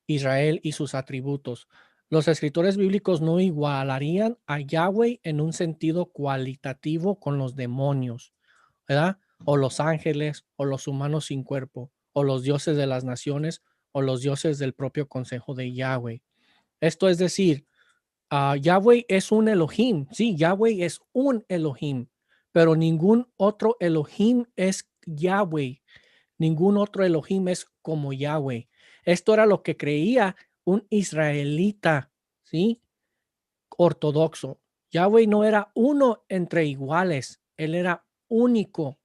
Israel y sus atributos. Los escritores bíblicos no igualarían a Yahweh en un sentido cualitativo con los demonios, ¿verdad? O los ángeles, o los humanos sin cuerpo, o los dioses de las naciones, o los dioses del propio consejo de Yahweh. Esto es decir, Yahweh es un Elohim, sí, Yahweh es un Elohim, pero ningún otro Elohim es Yahweh, ningún otro Elohim es como Yahweh. Esto era lo que creía un israelita, ¿sí? Ortodoxo. Yahweh no era uno entre iguales, él era único.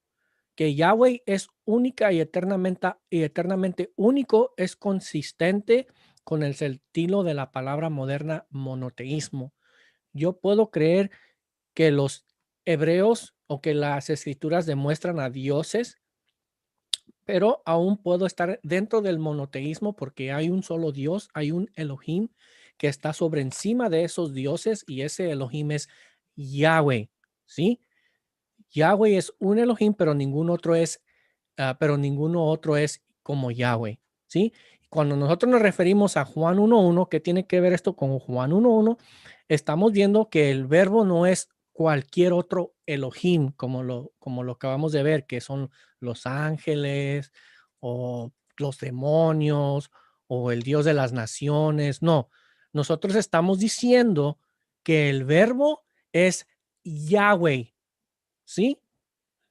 Que Yahweh es única y eternamente único es consistente con el sentido de la palabra moderna monoteísmo. Yo puedo creer que los hebreos o que las escrituras demuestran a dioses, pero aún puedo estar dentro del monoteísmo porque hay un solo Dios, hay un Elohim que está sobre encima de esos dioses y ese Elohim es Yahweh, ¿sí? Yahweh es un Elohim, pero ninguno otro es como Yahweh, ¿sí? Cuando nosotros nos referimos a Juan 1:1, ¿qué tiene que ver esto con Juan 1:1? Estamos viendo que el verbo no es cualquier otro Elohim, como lo acabamos de ver, que son los ángeles o los demonios o el Dios de las naciones. No, nosotros estamos diciendo que el verbo es Yahweh, ¿sí?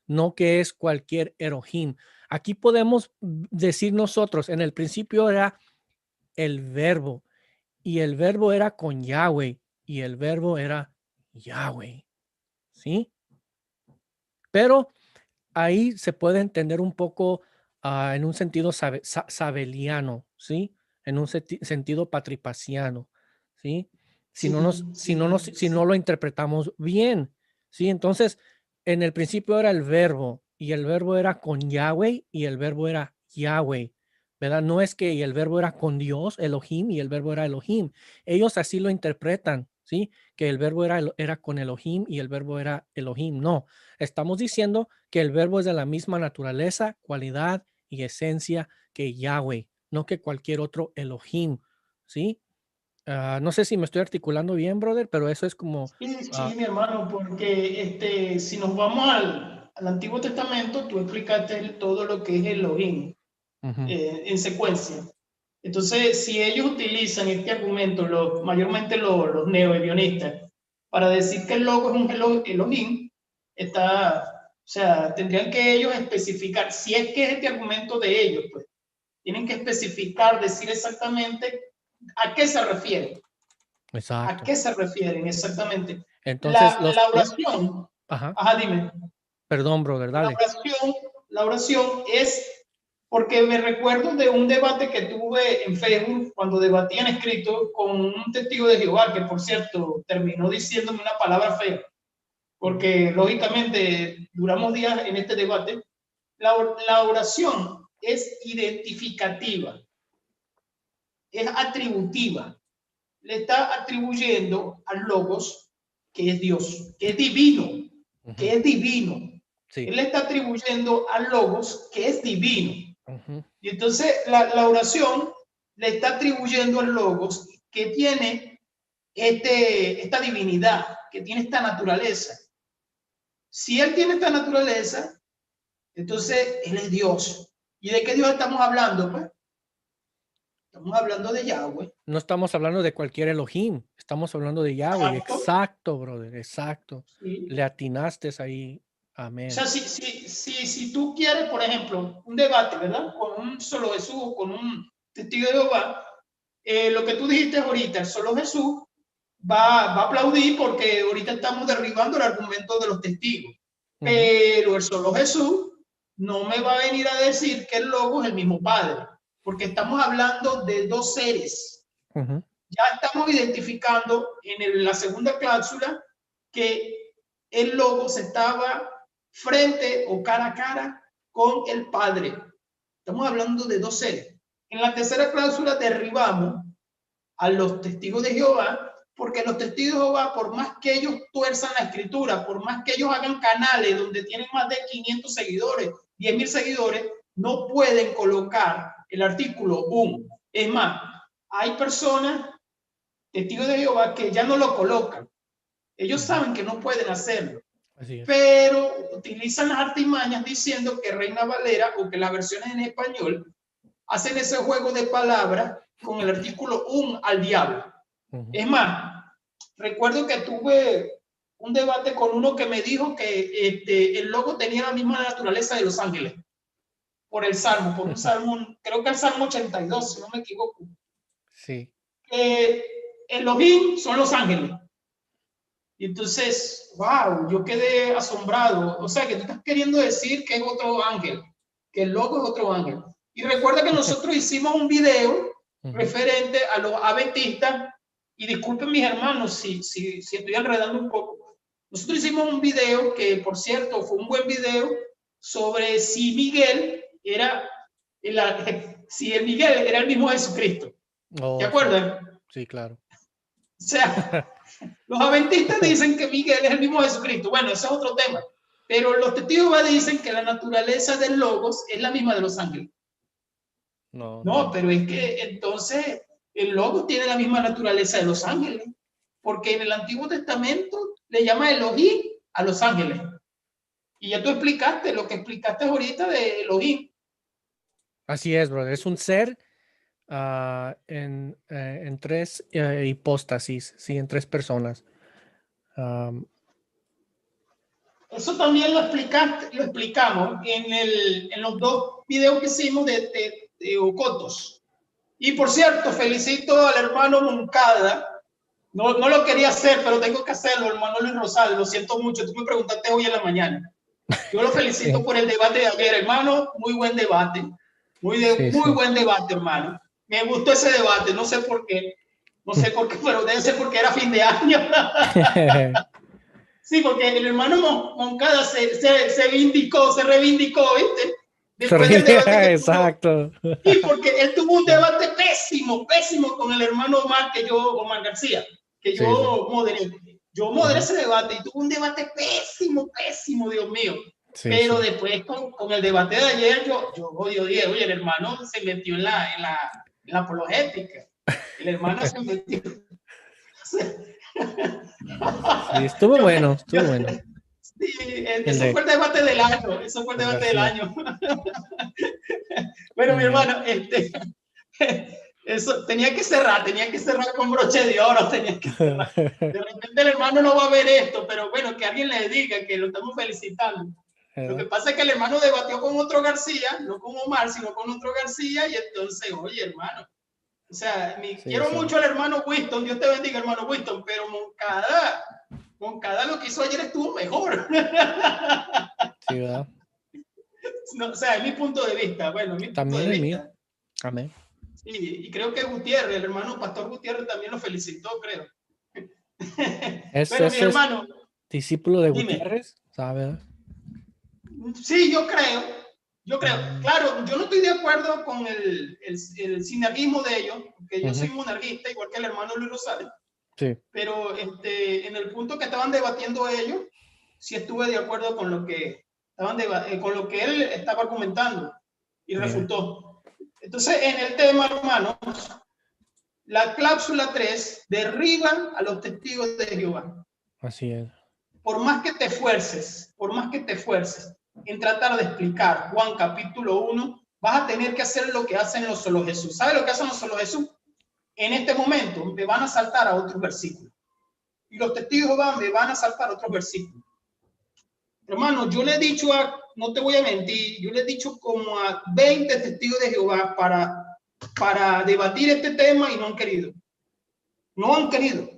No que es cualquier Elohim. Aquí podemos decir nosotros, en el principio era el verbo y el verbo era con Yahweh y el verbo era Yahweh, ¿sí? Pero ahí se puede entender un poco en un sentido sabeliano, ¿sí? En un sentido patripaciano, ¿sí? Si no, sí, sí, si no lo interpretamos bien, ¿sí? Entonces, en el principio era el verbo y el verbo era con Yahweh y el verbo era Yahweh, ¿verdad? No es que el verbo era con Dios, Elohim, y el verbo era Elohim. Ellos así lo interpretan, ¿sí? Que el verbo era con Elohim y el verbo era Elohim. No, estamos diciendo que el verbo es de la misma naturaleza, cualidad y esencia que Yahweh, no que cualquier otro Elohim, ¿sí? No sé si me estoy articulando bien, brother, pero eso es como... sí, ah, sí, mi hermano, porque si nos vamos al Antiguo Testamento, tú explicaste todo lo que es Elohim ujú, en secuencia. Entonces, si ellos utilizan este argumento, mayormente los neoebionistas, para decir que el logo es un Elohim, está sea, tendrían que ellos especificar, si es que es este argumento de ellos, pues, tienen que especificar, decir exactamente a qué se refieren. Exacto. ¿A qué se refieren exactamente? Entonces, La oración, ajá. ajá, dime. Perdón, brother, dale. La oración es, porque me recuerdo de un debate que tuve en Facebook cuando debatí en escrito con un testigo de Jehová, que por cierto terminó diciéndome una palabra fea, porque lógicamente duramos días en este debate. La oración es identificativa, es atributiva, le está atribuyendo al Logos, que es Dios, que es divino, que es divino. Sí. Él le está atribuyendo al Logos, que es divino. Y entonces la oración le está atribuyendo al Logos, que tiene esta divinidad, que tiene esta naturaleza. Si él tiene esta naturaleza, entonces él es Dios. ¿Y de qué Dios estamos hablando, pues? Estamos hablando de Yahweh. No estamos hablando de cualquier Elohim, estamos hablando de Yahweh. Exacto, brother, exacto. Sí. Le atinaste ahí. Amén. O sea, si tú quieres, por ejemplo, un debate, ¿verdad? Con un solo Jesús, con un testigo de Jehová, lo que tú dijiste ahorita, el solo Jesús va a aplaudir porque ahorita estamos derribando el argumento de los testigos. Pero el solo Jesús no me va a venir a decir que el Logos es el mismo Padre, porque estamos hablando de dos seres. Ya estamos identificando en la segunda cláusula que el Logos estaba frente o cara a cara con el Padre. Estamos hablando de dos seres. En la tercera cláusula derribamos a los testigos de Jehová, porque los testigos de Jehová, por más que ellos tuerzan la escritura, por más que ellos hagan canales donde tienen más de 500 seguidores, 10,000 seguidores, no pueden colocar el artículo 1. Es más, hay personas, testigos de Jehová, que ya no lo colocan. Ellos saben que no pueden hacerlo. Pero utilizan las artimañas diciendo que Reina Valera o que las versiones en español hacen ese juego de palabras con el artículo 1 al diablo. Es más, recuerdo que tuve un debate con uno que me dijo que el logo tenía la misma naturaleza de los ángeles por el salmo, por un salmo, creo que el salmo 82, si no me equivoco. Sí. Elohim son los ángeles. Y entonces, wow, yo quedé asombrado. O sea, que tú estás queriendo decir que es otro ángel, que el logo es otro ángel. Y recuerda que nosotros hicimos un video referente a los adventistas, y disculpen mis hermanos si estoy enredando un poco. Nosotros hicimos un video que, por cierto, fue un buen video sobre si Miguel era Miguel era el mismo Jesucristo. ¿Te acuerdas? Sí, claro. O sea, los adventistas dicen que Miguel es el mismo Jesucristo. Bueno, ese es otro tema. Pero los testigos dicen que la naturaleza del Logos es la misma de los ángeles. No, pero es que entonces el Logos tiene la misma naturaleza de los ángeles. Porque en el Antiguo Testamento le llama Elohim a los ángeles. Y ya tú explicaste lo que explicaste ahorita de Elohim. Así es, brother. Es un ser en tres hipóstasis, sí, en tres personas. Eso también lo explicamos en los dos videos que hicimos de Ocotos. Y por cierto, felicito al hermano Moncada. No lo quería hacer, pero tengo que hacerlo, hermano Luis Rosales. Lo siento mucho. Tú me preguntaste hoy en la mañana. Yo lo felicito por el debate de ayer, hermano. Muy buen debate. Muy buen debate, hermano. Me gustó ese debate. No sé por qué. No sé por qué, pero debe ser porque era fin de año. Sí, porque el hermano Moncada se reivindicó, ¿viste? Después del debate exacto. Sí, porque él tuvo un debate pésimo con el hermano Omar García, que yo moderé. Yo moderé ese debate y tuvo un debate pésimo, Dios mío. Sí, pero después con el debate de ayer, yo dije, oye, el hermano se metió en la apologética. El hermano se metió. Sí, estuvo bueno. Sí, eso fue el debate del año. Bueno, mi hermano, eso tenía que cerrar con broche de oro, De repente el hermano no va a ver esto, pero bueno, que alguien le diga que lo estamos felicitando. Lo que pasa es que el hermano debatió con otro García, no con Omar, sino con otro García, y entonces, oye, hermano, o sea, quiero mucho al hermano Winston, Dios te bendiga, hermano Winston, pero Moncada lo que hizo ayer estuvo mejor. Sí, ¿verdad? No, o sea, es mi punto de vista, bueno, mi punto También de el vista. mío. Amén. Y creo que Gutiérrez, el hermano Pastor Gutiérrez también lo felicitó, creo. Pero mi hermano. Discípulo de Dime. Gutiérrez, ¿sabes? Sí, yo creo. Claro, yo no estoy de acuerdo con el sinergismo de ellos, porque yo soy monerguista, igual que el hermano Luis Rosales. Sí. Pero en el punto que estaban debatiendo ellos, sí estuve de acuerdo con lo que con lo que él estaba comentando y refutó. Entonces, en el tema, hermanos, la cláusula 3 derriba a los testigos de Jehová. Así es. Por más que te esfuerces en tratar de explicar Juan capítulo 1, vas a tener que hacer lo que hacen los solo Jesús. ¿Sabes lo que hacen los solo Jesús? En este momento me van a saltar a otros versículos. Y los testigos de Jehová me van a saltar a otros versículos. Hermano, yo le he dicho no te voy a mentir, yo le he dicho como a 20 testigos de Jehová para debatir este tema y no han querido. No han querido.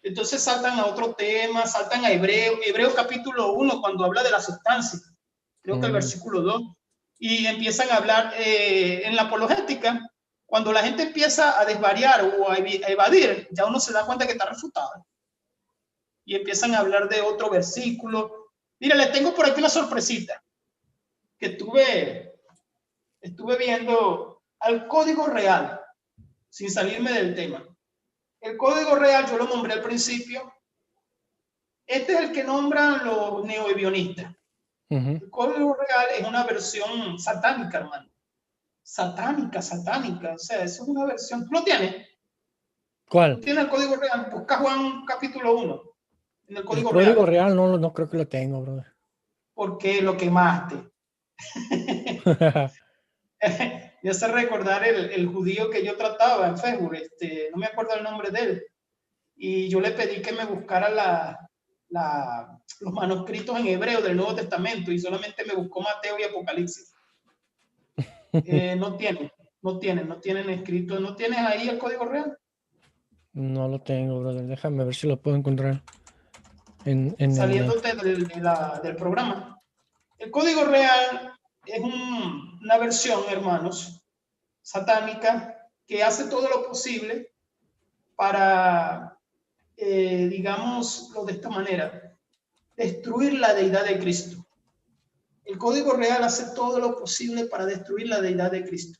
Entonces saltan a otro tema, saltan a Hebreo capítulo 1, cuando habla de la sustancia, creo que el versículo 2, y empiezan a hablar en la apologética. Cuando la gente empieza a desvariar o a evadir, ya uno se da cuenta que está refutado. Y empiezan a hablar de otro versículo. Mira, les tengo por aquí una sorpresita, que estuve viendo al Código Real, sin salirme del tema. El Código Real, yo lo nombré al principio. Este es el que nombran los neoebionistas. El Código Real es una versión satánica, hermano. Satánica. O sea, eso es una versión. ¿Tú lo tienes? ¿Cuál? ¿Tú tienes el Código Real? Busca Juan capítulo 1. En el Código Real no creo que lo tengo, brother. ¿Por qué lo quemaste? Me hace recordar el judío que yo trataba en Facebook. No me acuerdo el nombre de él. Y yo le pedí que me buscara los manuscritos en hebreo del Nuevo Testamento y solamente me buscó Mateo y Apocalipsis. No tienen escrito. ¿No tienes ahí el Código Real? No lo tengo, brother. Déjame ver si lo puedo encontrar. Saliéndote del programa. El Código Real es una versión, hermanos, satánica, que hace todo lo posible para, digámoslo de esta manera, destruir la deidad de Cristo. El Código Real hace todo lo posible para destruir la deidad de Cristo.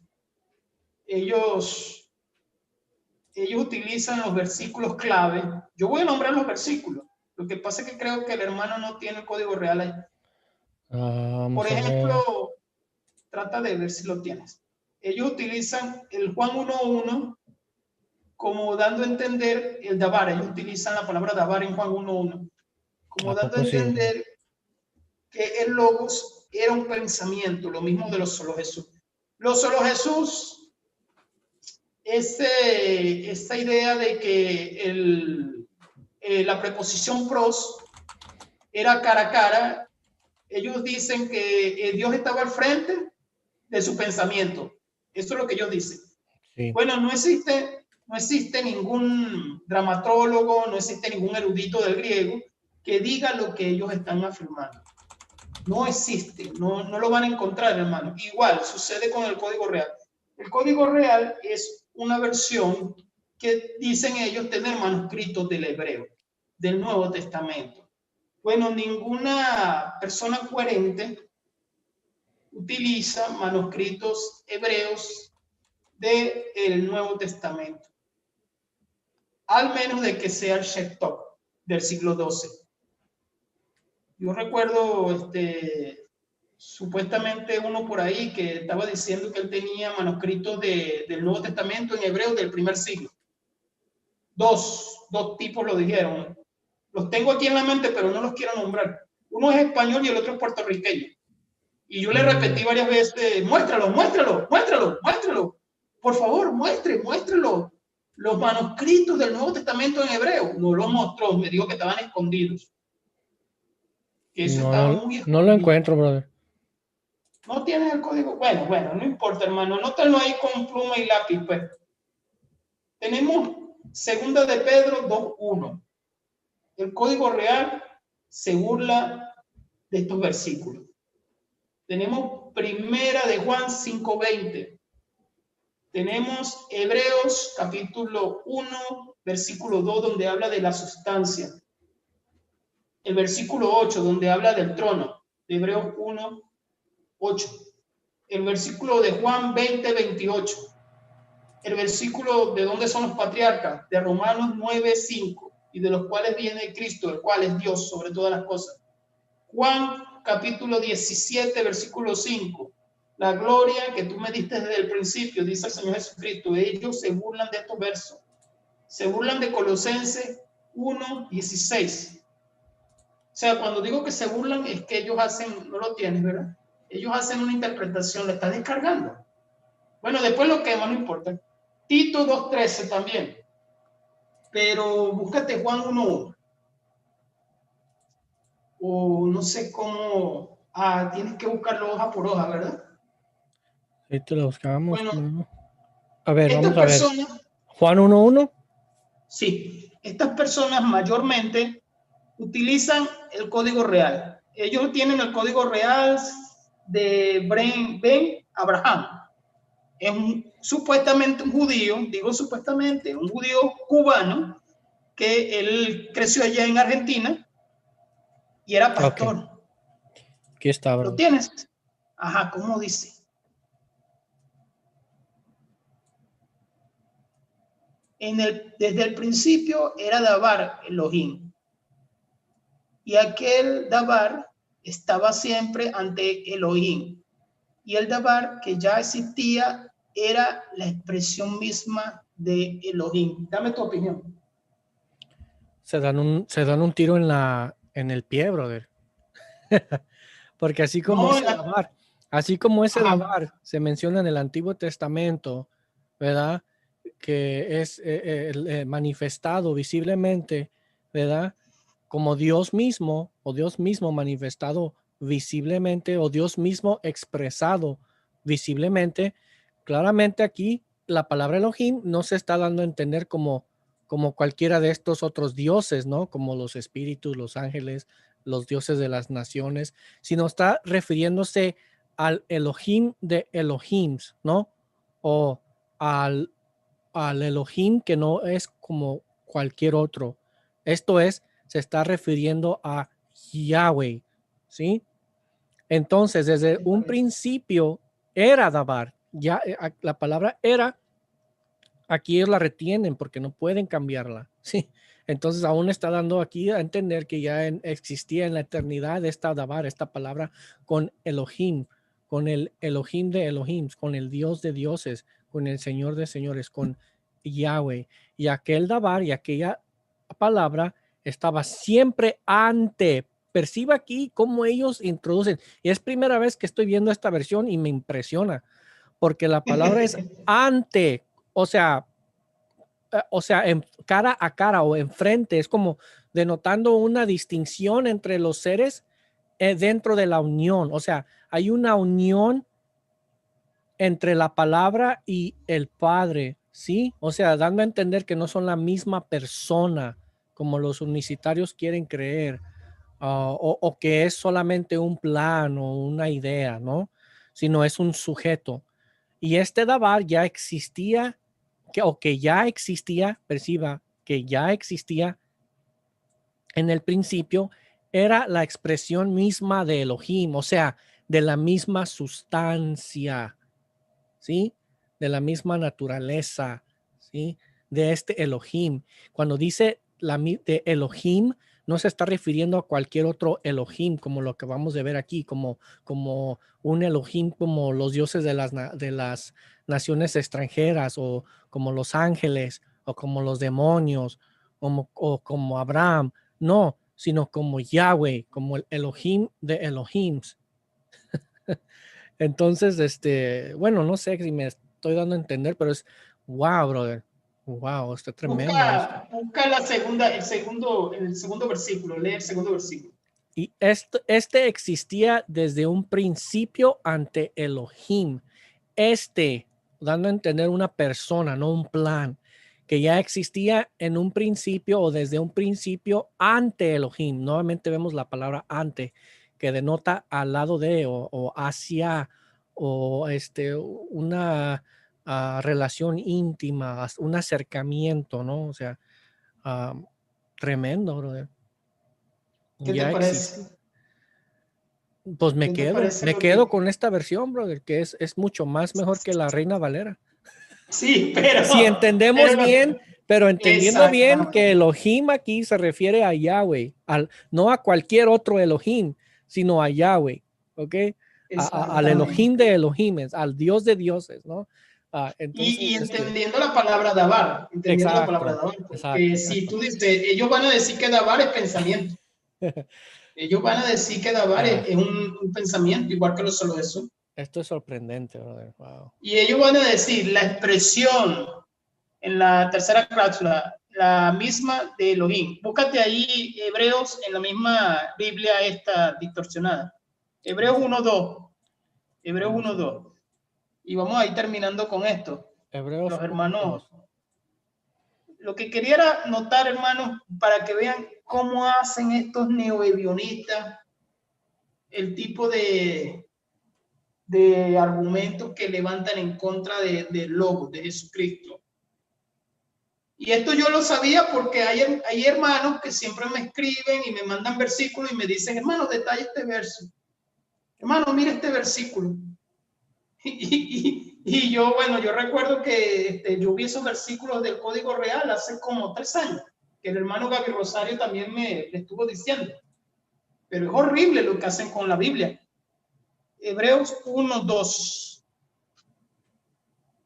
Ellos utilizan los versículos clave. Yo voy a nombrar los versículos. Lo que pasa es que creo que el hermano no tiene el Código Real ahí. Por ejemplo, trata de ver si lo tienes. Ellos utilizan el Juan 1.1 como dando a entender el Dabar. Ellos utilizan la palabra Dabar en Juan 1.1 como dando a entender que el Logos era un pensamiento, lo mismo de los solo Jesús. Los solo Jesús, esta idea de que la preposición pros era cara a cara, ellos dicen que Dios estaba al frente de su pensamiento. Eso es lo que ellos dicen. Sí. Bueno, no existe ningún dramatólogo, no existe ningún erudito del griego que diga lo que ellos están afirmando. No existe, no lo van a encontrar, hermano. Igual sucede con el Código Real. El Código Real es una versión que dicen ellos tener manuscritos del hebreo, del Nuevo Testamento. Bueno, ninguna persona coherente utiliza manuscritos hebreos del Nuevo Testamento, al menos de que sea el Shektov del siglo XII. Yo recuerdo supuestamente uno por ahí que estaba diciendo que él tenía manuscritos del Nuevo Testamento en hebreo del primer siglo. Dos tipos lo dijeron. Los tengo aquí en la mente, pero no los quiero nombrar. Uno es español y el otro es puertorriqueño. Y yo le repetí varias veces, muéstralo. Por favor, muéstralo. Los manuscritos del Nuevo Testamento en hebreo. No los mostró, me dijo que estaban escondidos. que eso estaba muy No lo escondido. encuentro, brother. No tienes el código. Bueno, no importa, hermano. Anótalo ahí con pluma y lápiz, pues. Tenemos segunda de Pedro 2:1. El código real se burla de estos versículos. Tenemos primera de Juan 5:20. Tenemos Hebreos capítulo 1, versículo 2, donde habla de la sustancia. El versículo 8, donde habla del trono, de Hebreos 1:8. El versículo de Juan 20:28. El versículo de dónde son los patriarcas, de Romanos 9:5, y de los cuales viene Cristo, el cual es Dios sobre todas las cosas. Juan capítulo 17, versículo 5. La gloria que tú me diste desde el principio, dice el Señor Jesucristo. Ellos se burlan de estos versos. Se burlan de Colosenses 1:16. O sea, cuando digo que se burlan es que ellos hacen, no lo tienes, ¿verdad? Ellos hacen una interpretación, la estás descargando. Bueno, después lo quemo, no importa. Tito 2:13 también. Pero búscate Juan 1:1. O no sé cómo. Tienes que buscarlo hoja por hoja, ¿verdad? Ahí te lo buscamos. Bueno, a ver, estas vamos a ver. personas, Juan 1:1. sí, estas personas mayormente utilizan el código real. Ellos tienen el código real de Ben Abraham. Es supuestamente un judío, digo supuestamente, un judío cubano que él creció allá en Argentina y era pastor. Okay. Aquí está, bro. ¿Lo tienes? Ajá, ¿cómo dice? Desde el principio era Dabar Elohim. Y aquel Dabar estaba siempre ante Elohim. Y el Dabar que ya existía era la expresión misma de Elohim. Dame tu opinión. Se dan un tiro en el pie, brother. Porque así como No, ese Dabar se menciona en el Antiguo Testamento, ¿verdad? Que es manifestado visiblemente, ¿verdad? Como Dios mismo, o Dios mismo manifestado visiblemente, o Dios mismo expresado visiblemente. Claramente aquí la palabra Elohim no se está dando a entender como cualquiera de estos otros dioses, ¿no? Como los espíritus, los ángeles, los dioses de las naciones, sino está refiriéndose al Elohim de Elohims, ¿no? O al Elohim que no es como cualquier otro. Esto es, se está refiriendo a Yahweh, ¿sí? Entonces, desde un principio era Dabar. Ya la palabra era, aquí ellos la retienen porque no pueden cambiarla, ¿sí? Entonces aún está dando aquí a entender que ya existía en la eternidad esta Dabar, esta palabra con Elohim, con el Elohim de Elohims, con el Dios de dioses, con el Señor de señores, con Yahweh. Y aquel Dabar y aquella palabra estaba siempre ante. Perciba aquí cómo ellos introducen. Y es primera vez que estoy viendo esta versión y me impresiona, porque la palabra es ante, o sea, en cara a cara o enfrente, es como denotando una distinción entre los seres dentro de la unión. O sea, hay una unión entre la palabra y el Padre, ¿sí? O sea, dando a entender que no son la misma persona como los unicitarios quieren creer, o que es solamente un plan o una idea, ¿no? Sino es un sujeto. Y este Dabar ya existía, que ya existía, perciba, que ya existía en el principio, era la expresión misma de Elohim, o sea, de la misma sustancia, ¿sí? De la misma naturaleza, ¿sí? De este Elohim. Cuando dice de Elohim, no se está refiriendo a cualquier otro Elohim, como lo que vamos a ver aquí, como un Elohim, como los dioses de las naciones extranjeras, o como los ángeles, o como los demonios, o como Abraham. No, sino como Yahweh, como el Elohim de Elohims. Entonces, bueno, no sé si me estoy dando a entender, pero es wow, brother. Wow, está tremendo. Busca el segundo versículo, lee el segundo versículo. Y este existía desde un principio ante Elohim. Dando a entender una persona, no un plan, que ya existía en un principio o desde un principio ante Elohim. Nuevamente vemos la palabra ante, que denota al lado de o hacia, o una relación íntima, un acercamiento, ¿no? O sea, tremendo, brother. ¿Qué te Ya existe. parece? Pues ¿Qué te parece me lo quedo que... con esta versión, brother, que es mucho más mejor que la Reina Valera. Sí, Si entendemos bien, pero entendiendo bien exactamente. que Elohim aquí se refiere a Yahweh, no a cualquier otro Elohim, sino a Yahweh, ¿ok? Al Elohim Exactamente. de Elohimes, al Dios de dioses, ¿no? Y Entonces, entendiendo la palabra dabar, entendiendo la palabra exacto, dabar, exacto, porque si exacto. tú dices, ellos van a decir que dabar es pensamiento, ellos van a decir que dabar Ah, es un pensamiento, igual que lo solo eso. esto es sorprendente, brother. Wow. Y ellos van a decir la expresión en la tercera cláusula, la misma de Elohim. Búscate ahí Hebreos en la misma Biblia esta distorsionada. Hebreos 1.2. Hebreos Vamos a ver. 1.2. Y vamos a ir terminando con esto. Hebreos Los 1:2. hermanos, lo que quería era notar, hermanos, para que vean cómo hacen estos neoebionistas el tipo de argumentos que levantan en contra del logo de Jesucristo. Y esto yo lo sabía porque hay hermanos que siempre me escriben y me mandan versículos y me dicen, hermano, detalla este verso. Hermano, mire este versículo. Y yo, bueno, yo recuerdo que yo vi esos versículos del Código Real hace como 3 años, que el hermano Gaby Rosario también me estuvo diciendo. Pero es horrible lo que hacen con la Biblia. Hebreos 1:2.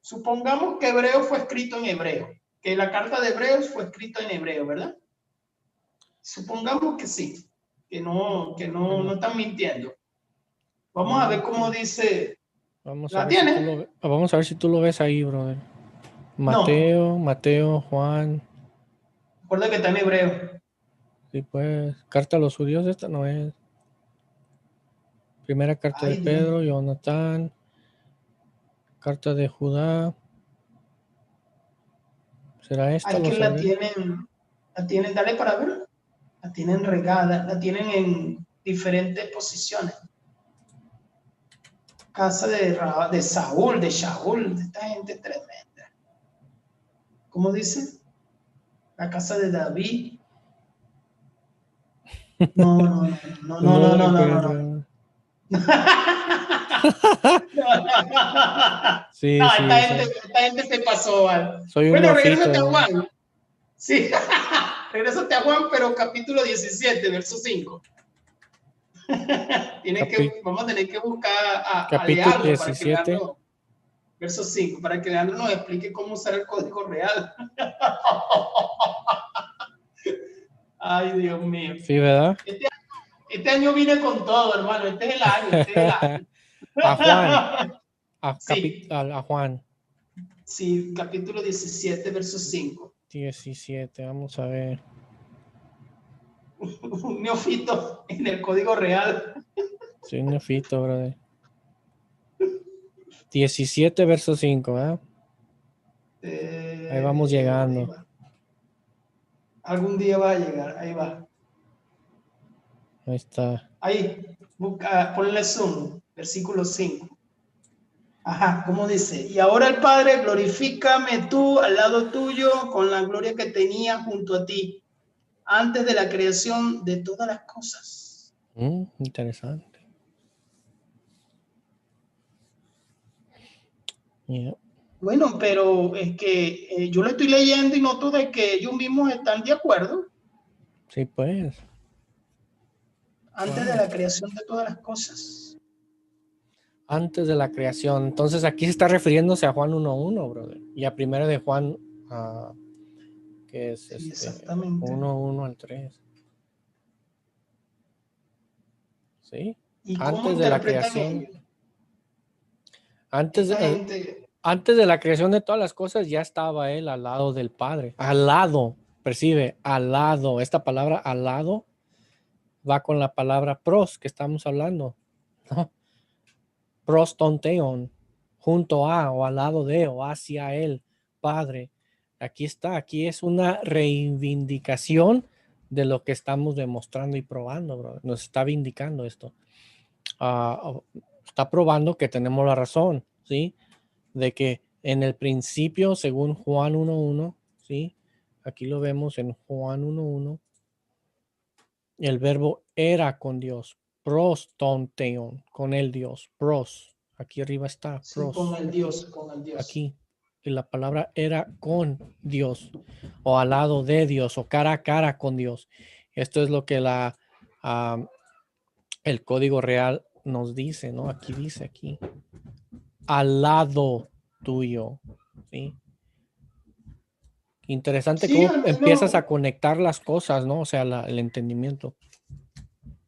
Supongamos que Hebreo fue escrito en hebreo, que la carta de Hebreos fue escrita en hebreo, ¿verdad? Supongamos que sí, no están mintiendo. Vamos a ver cómo dice. Vamos a ¿La ver si tú tiene? vamos a ver si tú lo ves ahí, brother. No, Mateo, Juan. recuerda que está en hebreo. Sí, pues, carta a los judíos, esta no es. Primera carta de Ay, Dios Pedro, mío. Jonatán, carta de Judá. ¿Será esta? Hay que Vamos a ver. la tienen, dale para ver. La tienen regada, la tienen en diferentes posiciones. Casa de Saúl, de Shaul, de esta gente tremenda. ¿Cómo dice? La casa de David. No, no, no, no, no, No no, lo no, no, no, no. encuentro. No, Sí, sí, esta gente se pasó, ¿vale? soy un Bueno, neófito. regrésate a Juan. Sí, regrésate a Juan, pero capítulo 17, verso 5. Vamos a tener que buscar a Capítulo Leandro para que 17. Leandro, verso 5, para que Leandro nos explique cómo usar el código real. Ay, Dios mío. Sí, ¿verdad? Este año viene con todo, hermano. Este es el año, este es el año. A Juan, Sí, a Juan sí, capítulo 17, verso 5. 17, vamos a ver. Un neofito en el código real. Soy un neófito, brother. 17, verso 5, ¿eh? Ahí vamos Ahí llegando. va. Algún día va a llegar, ahí va. Ahí está. Ahí, busca, ponle zoom, versículo 5. Ajá, ¿cómo dice? Y ahora el Padre, glorifícame tú al lado tuyo con la gloria que tenía junto a ti antes de la creación de todas las cosas. Interesante. Yeah. Bueno, pero es que yo lo estoy leyendo y noto de que ellos mismos están de acuerdo Sí, pues. antes de Wow. la creación de todas las cosas. Antes de la creación. Entonces aquí se está refiriéndose a Juan 1:1, brother. Y a primero de Juan, que es Sí, exactamente. 1:1 al 3. ¿Sí? ¿Y cómo Antes de la interpretan creación. ellos? Antes Esta de, gente, antes de la creación de todas las cosas ya estaba él al lado del Padre. Al lado. Percibe, al lado. Esta palabra al lado va con la palabra pros que estamos hablando, ¿no? Prostonteon, junto a o al lado de o hacia el Padre. Aquí está, aquí es una reivindicación de lo que estamos demostrando y probando, bro. Nos está vindicando esto. Está probando que tenemos la razón, ¿sí? De que en el principio, según Juan 1:1, ¿sí? Aquí lo vemos en Juan 1:1. El verbo era con Dios. Prostonteon, con el Dios. Pros. Aquí arriba está. Sí, Pros. con el Dios, con el Dios. Aquí. Y la palabra era con Dios. O al lado de Dios. O cara a cara con Dios. Esto es lo que el código real nos dice, ¿no? Aquí dice aquí. Al lado tuyo. ¿Sí? Interesante Sí, cómo al empiezas menos, a conectar las cosas, ¿no? O sea, el entendimiento.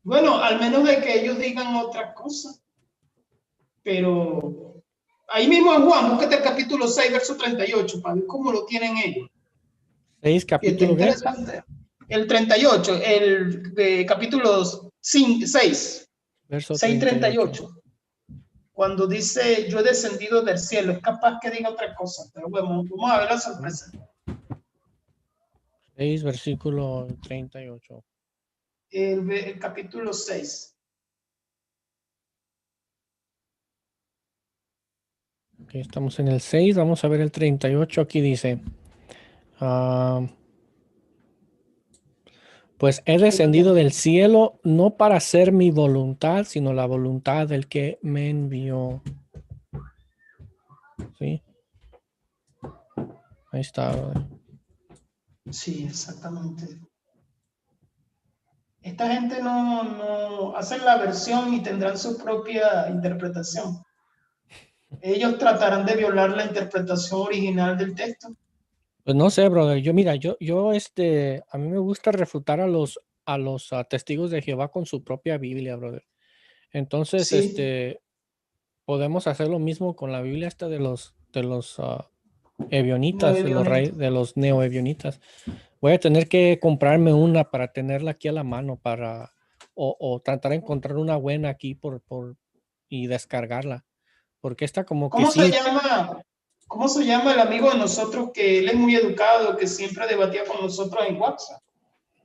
bueno, al menos de que ellos digan otra cosa. Pero ahí mismo en Juan, búsquete el capítulo 6, verso 38, para ver cómo lo tienen ellos. 6 Y está capítulo qué? interesante. El 38, el de capítulo 6, Verso 38. 6:38. Cuando dice, yo he descendido del cielo, es capaz que diga otra cosa, pero bueno, vamos a ver la sorpresa. 6, versículo 38. El capítulo 6. Okay, estamos en el 6, vamos a ver el 38. Aquí dice, pues he descendido del cielo no para hacer mi voluntad, sino la voluntad del que me envió. ¿Sí? Ahí está. Sí, exactamente. Esta gente no hacen la versión y tendrán su propia interpretación. Ellos tratarán de violar la interpretación original del texto. Pues no sé, brother. Yo, mira, a mí me gusta refutar a los testigos de Jehová con su propia Biblia, brother. Entonces, Sí, podemos hacer lo mismo con la Biblia esta de los no evionitas, es violento. de los neoevionitas. Voy a tener que comprarme una para tenerla aquí a la mano o tratar de encontrar una buena aquí y descargarla. Porque esta como que ¿Cómo se sí, llama? ¿Cómo se llama el amigo de nosotros que él es muy educado, que siempre debatía con nosotros en WhatsApp?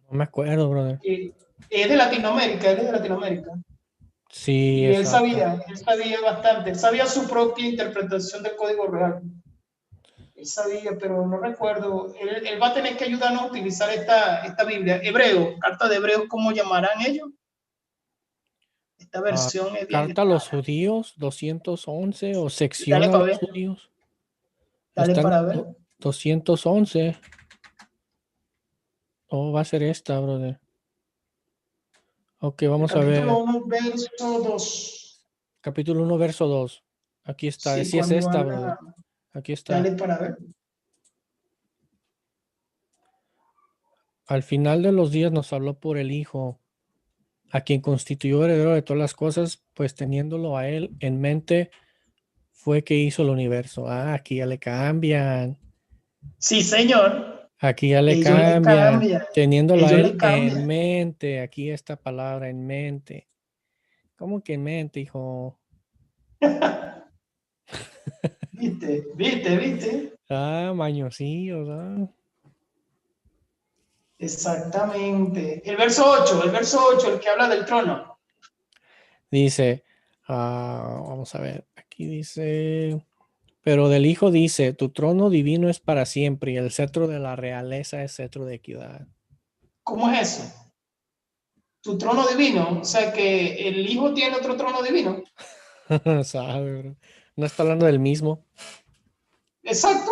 no me acuerdo, brother. Es de Latinoamérica, él es de Latinoamérica. Sí, Y exacto. él sabía bastante, él sabía su propia interpretación del código real. Él sabía, pero no recuerdo. Él va a tener que ayudarnos a utilizar esta Biblia. Hebreo, carta de Hebreos, ¿cómo llamarán ellos? Esta versión es bien Carta a los rara. judíos, 211 o sección Dale a para los ver, judíos. dale Está en para ver. 211. Oh, va a ser esta, brother. Ok, El vamos a capítulo ver. 1, verso 2. Capítulo 1, verso 2. Aquí está. Sí, Sí es cuando esta, brother. habla, Aquí está. dale para ver. Al final de los días nos habló por el Hijo, a quien constituyó heredero de todas las cosas, pues teniéndolo a él en mente, fue que hizo el universo. Aquí ya le cambian. Sí, señor. Aquí ya le Ellos le cambian. cambian. Teniéndolo a Ellos le él en cambian. mente. Aquí esta palabra en mente. ¿Cómo que en mente, hijo? ¿Viste? ¿Viste? ¿Viste? Mañosillos, ¿ah? Exactamente. El verso 8, el que habla del trono. Dice, vamos a ver, aquí dice, pero del Hijo dice, tu trono divino es para siempre y el cetro de la realeza es cetro de equidad. ¿Cómo es eso? Tu trono divino. O sea que el hijo tiene otro trono divino. ¿Sabe, bro? No está hablando del mismo. Exacto.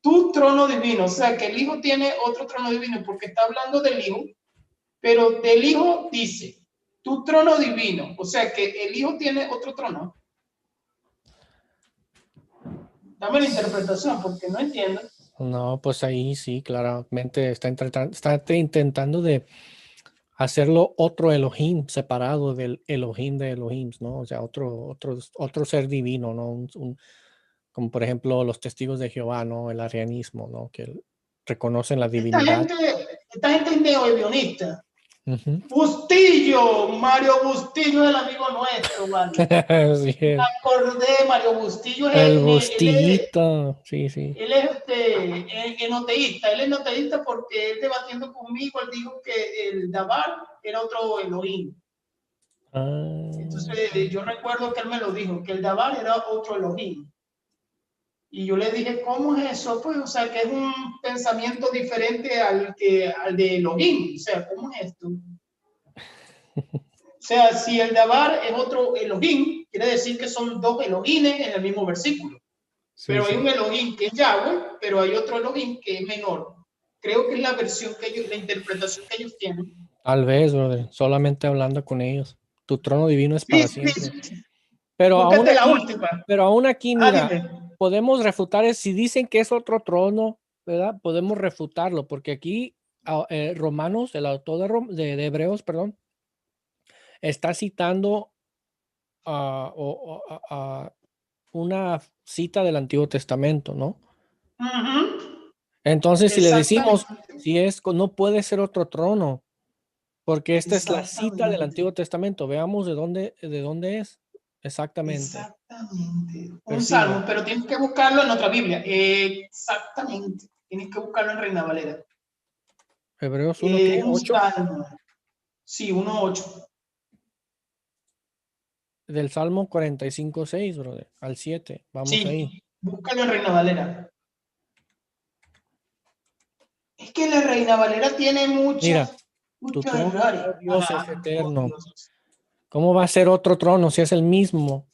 Tu trono divino. O sea que el hijo tiene otro trono divino porque está hablando del hijo. Pero del hijo dice, tu trono divino. O sea que el hijo tiene otro trono. Dame la interpretación porque no entiendo. No, pues ahí sí, claramente está intentando de hacerlo otro Elohim separado del Elohim de Elohims, ¿no? O sea, otro ser divino, ¿no? Como por ejemplo los testigos de Jehová, ¿no? El arrianismo, ¿no? Que reconocen la Esta divinidad. gente, esta gente es neoebionista. Bustillo, Mario Bustillo es el amigo nuestro, mano. Sí, Me acordé, Mario Bustillo el él Bustillito, sí, sí. él es enoteísta. Él es enoteísta porque él debatiendo conmigo, él dijo que el Dabar era otro Elohim. Entonces yo recuerdo que él me lo dijo, que el Dabar era otro Elohim. Y yo le dije, ¿cómo es eso? Pues, o sea, que es un pensamiento diferente al de Elohim. O sea, ¿cómo es esto? O sea, si el Dabar es otro Elohim, quiere decir que son dos Elohines en el mismo versículo. Sí, Pero hay sí. un Elohim que es Yahweh, pero hay otro Elohim que es menor. Creo que es la versión que ellos, la interpretación que ellos tienen. Tal vez, brother, solamente hablando con ellos. Tu trono divino es para Sí, siempre. sí. Pero Búscate la última. aún aquí, Ah, mira, dime. podemos refutar, si dicen que es otro trono, ¿verdad? Podemos refutarlo, porque aquí Romanos, el autor de Hebreos, perdón, está citando a una cita del Antiguo Testamento, ¿no? Entonces, si le decimos, Exactamente. no puede ser otro trono, porque esta es la cita del Exactamente. Antiguo Testamento. Veamos de dónde es exactamente. Exactamente. Un Pues sigue. salmo, pero tienes que buscarlo en otra Biblia. Exactamente. Tienes que buscarlo en Reina Valera. Hebreos 1, ¿qué? Un 8. salmo. Sí, 1:8. Del Salmo 45:6, brother, al 7. Vamos ahí. Sí, búscalo en Reina Valera. Es que la Reina Valera tiene Mira, tu muchos trono, errores. oh Dios, es Ajá, oh eterno. Dios. ¿Cómo va a ser otro trono si es el mismo?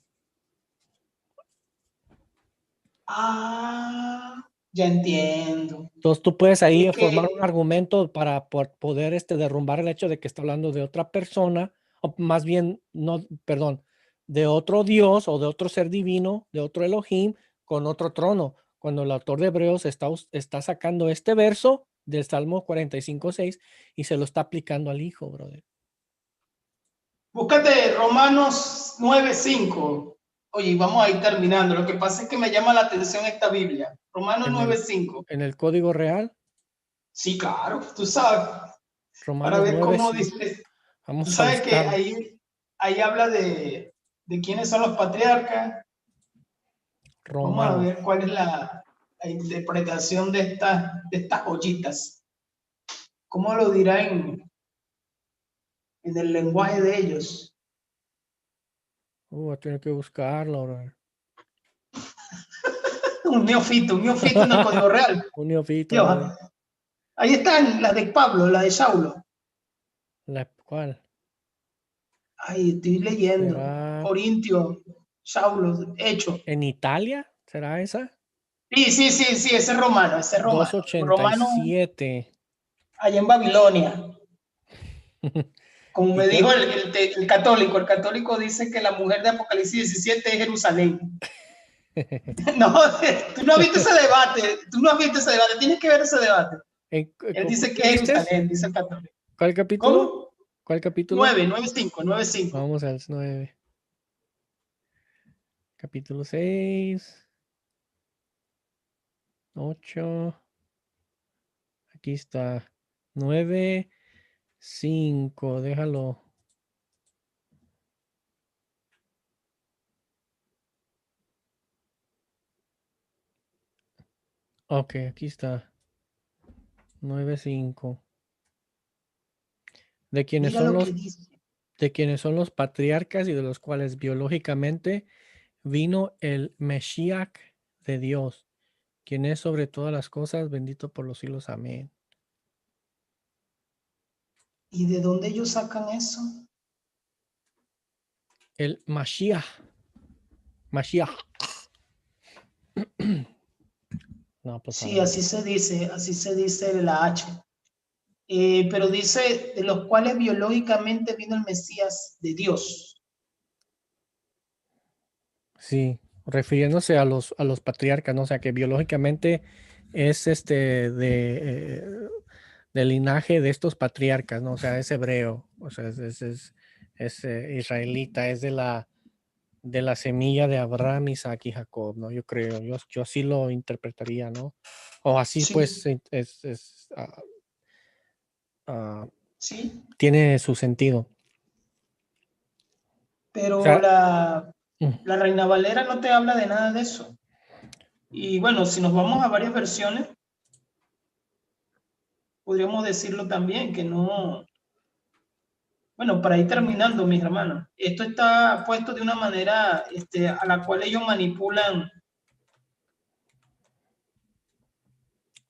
Ah, ya entiendo. Entonces tú puedes Es ahí formar un que, argumento para poder derrumbar el hecho de que está hablando de otra persona, o más bien, no, perdón, de otro Dios o de otro ser divino, de otro Elohim con otro trono. Cuando el autor de Hebreos está sacando este verso del Salmo 45:6 y se lo está aplicando al Hijo, brother. búscate Romanos 9:5. Oye, vamos a ir terminando. Lo que pasa es que me llama la atención esta Biblia. Romanos En el, 9:5. en el código real, Sí, claro, tú sabes. Para Romanos ver 9, cómo sí. dice. Tú Vamos a sabes que buscarlo. ahí habla de quiénes son los patriarcas. Vamos a Romanos. ver cuál es la interpretación de estas joyitas. ¿Cómo lo dirá en el lenguaje de ellos? Voy a tener que buscarlo, brother. Un neófito en el código real. Un neofito, Dios, brother. ahí están las de Pablo, la de Saulo. ¿Cuál? Ahí estoy leyendo. ¿Será Corintio, Saulo, Hecho. en Italia? ¿Será esa? Sí, sí, sí, sí, ese es romano, ese es romano. Romano 287. allá en Babilonia. Como ¿Y me dijo qué? el católico dice que la mujer de Apocalipsis 17 es Jerusalén. No, tú no has visto ese debate, tienes que ver ese debate. Él dice ¿Qué que es viste? Jerusalén, dice el católico. ¿Cuál capítulo? ¿Cómo? ¿Cuál capítulo? 9:5. Vamos al 9. Capítulo 6. 8. Aquí está. 9:5. Déjalo. Ok, aquí está. 9:5. De quienes Mira son lo que los, dice. de quienes son los patriarcas y de los cuales biológicamente vino el Mesías de Dios, quien es sobre todas las cosas, bendito por los siglos. Amén. ¿Y de dónde ellos sacan eso? El Mashiach. Mashiach. No, pues Sí, adelante. así se dice la H. Pero dice, de los cuales biológicamente vino el Mesías de Dios. Sí, refiriéndose a los patriarcas, ¿no? O sea, que biológicamente es del linaje de estos patriarcas, ¿no? O sea, es hebreo, o sea, es israelita, es de la semilla de Abraham, Isaac y Jacob, ¿no? Yo creo, yo así lo interpretaría, ¿no? O así Sí, pues es Sí, tiene su sentido. O pero sea, la Reina Valera no te habla de nada de eso. Y bueno, si nos vamos a varias versiones, podríamos decirlo también, que no. Bueno, para ir terminando, mis hermanos, esto está puesto de una manera a la cual ellos manipulan.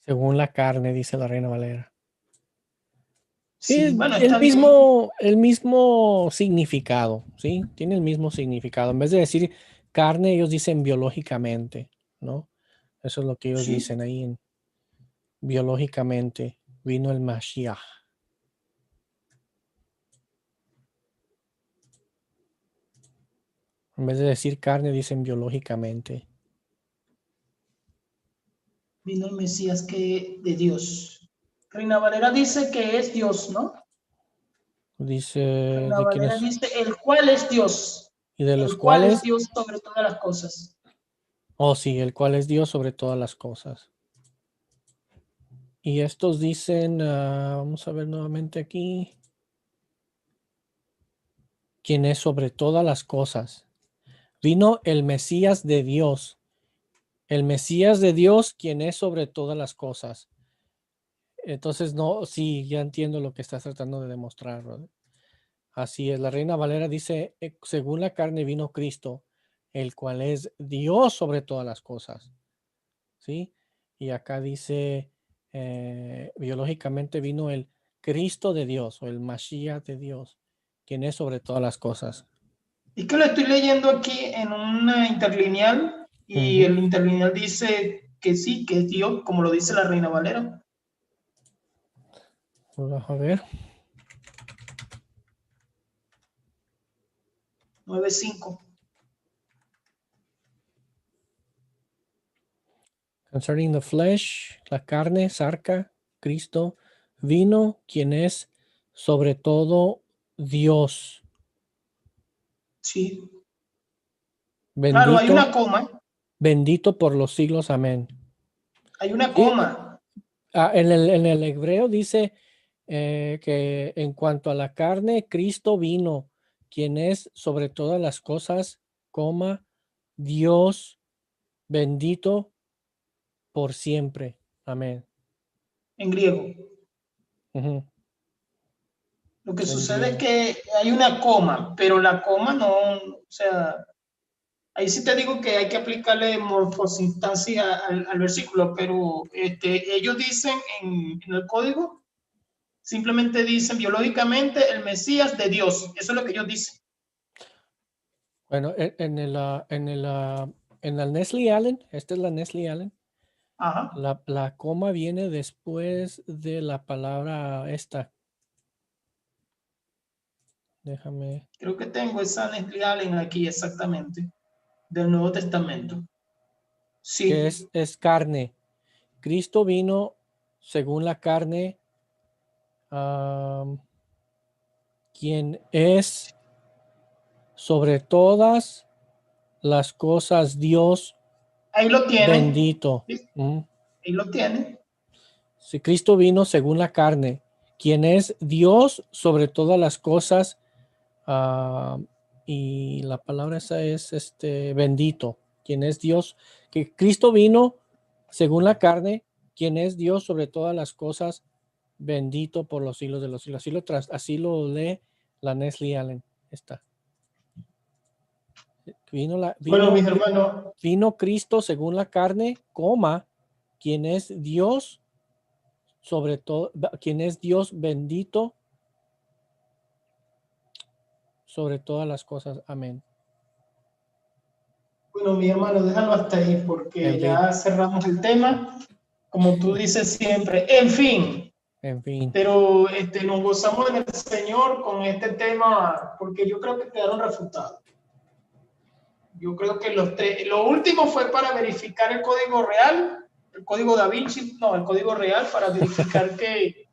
según la carne, dice la Reina Valera. Sí, Sí, bueno, está bien. el mismo significado, ¿sí? Tiene el mismo significado. En vez de decir carne, ellos dicen biológicamente, ¿no? Eso es lo que ellos Sí, dicen ahí, biológicamente vino el Mashiach. En vez de decir carne, dicen biológicamente. vino el Mesías que de Dios. Reina Valera dice que es Dios, ¿no? Dice Reina de Valera quienes dice el cual es Dios, y de los el cual es cuales, Dios sobre todas las cosas. oh sí, el cual es Dios sobre todas las cosas. Y estos dicen, vamos a ver nuevamente aquí, quien es sobre todas las cosas. Vino el Mesías de Dios, el Mesías de Dios, quien es sobre todas las cosas. Entonces, no, sí, ya entiendo lo que estás tratando de demostrar, brother. Así es, la Reina Valera dice, según la carne vino Cristo, el cual es Dios sobre todas las cosas. ¿Sí? Y acá dice, biológicamente vino el Cristo de Dios o el Mashiach de Dios, quien es sobre todas las cosas. Y que lo estoy leyendo aquí en una interlineal y Ujú. el interlineal dice que sí, que es Dios, como lo dice la Reina Valera. Vamos a ver. 9:5. Concerning the flesh, la carne, sarca, Cristo, vino, quien es sobre todo Dios. Sí. Claro, hay Bendito, una coma, bendito por los siglos. Amén. hay una Sí, coma. en el hebreo dice que en cuanto a la carne, Cristo vino, quien es sobre todas las cosas, coma, Dios bendito por siempre. Amén. En griego. Ujú. Lo que En sucede es griego. que hay una coma, pero la coma no, o sea, ahí sí te digo que hay que aplicarle morfosintaxia al versículo, pero ellos dicen en el código, simplemente dicen biológicamente el Mesías de Dios. Eso es lo que ellos dicen. Bueno, en la Nestle Allen, esta es la Nestle Allen, Ajá. la coma viene después de la palabra esta. Déjame, Creo que tengo esa Nestle Allen aquí exactamente, del Nuevo Testamento. que Sí, es carne. Cristo vino según la carne, am, quien es sobre todas las cosas Dios ahí lo tiene. bendito. ¿Sí? Mm. Ahí lo tiene. Si Cristo vino según la carne, quien es Dios sobre todas las cosas, ah, y la palabra esa es bendito, quien es Dios, que Cristo vino según la carne, quien es Dios sobre todas las cosas, bendito por los siglos de los siglos. Así lo lee la Nestle Allen. Está. Vino, Bueno, mis hermanos, vino Cristo según la carne, coma, quien es Dios sobre todo, quien es Dios bendito sobre todas las cosas. Amén. bueno, mi hermano, déjalo hasta ahí En porque fin, ya cerramos el tema, como tú dices siempre. En fin, en fin. pero nos gozamos en el Señor con este tema porque yo creo que quedaron refutados. Yo creo que los tres, lo último fue para verificar el código real, el código Da Vinci, no, el código real para verificar que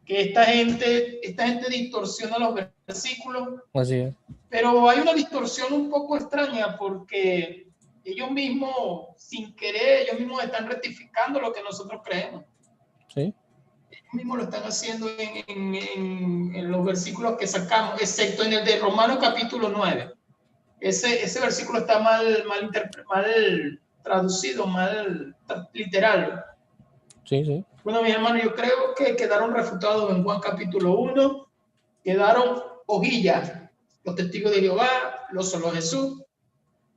esta gente distorsiona los versículos, Así es. pero hay una distorsión un poco extraña porque ellos mismos, sin querer, ellos mismos están rectificando lo que nosotros creemos. Sí. mismo lo están haciendo en los versículos que sacamos, excepto en el de Romanos capítulo 9. Ese versículo está mal traducido, mal literal. Sí, sí. Bueno, mis hermanos, yo creo que quedaron refutados en Juan capítulo 1, quedaron hojillas, los testigos de Jehová, los solo Jesús.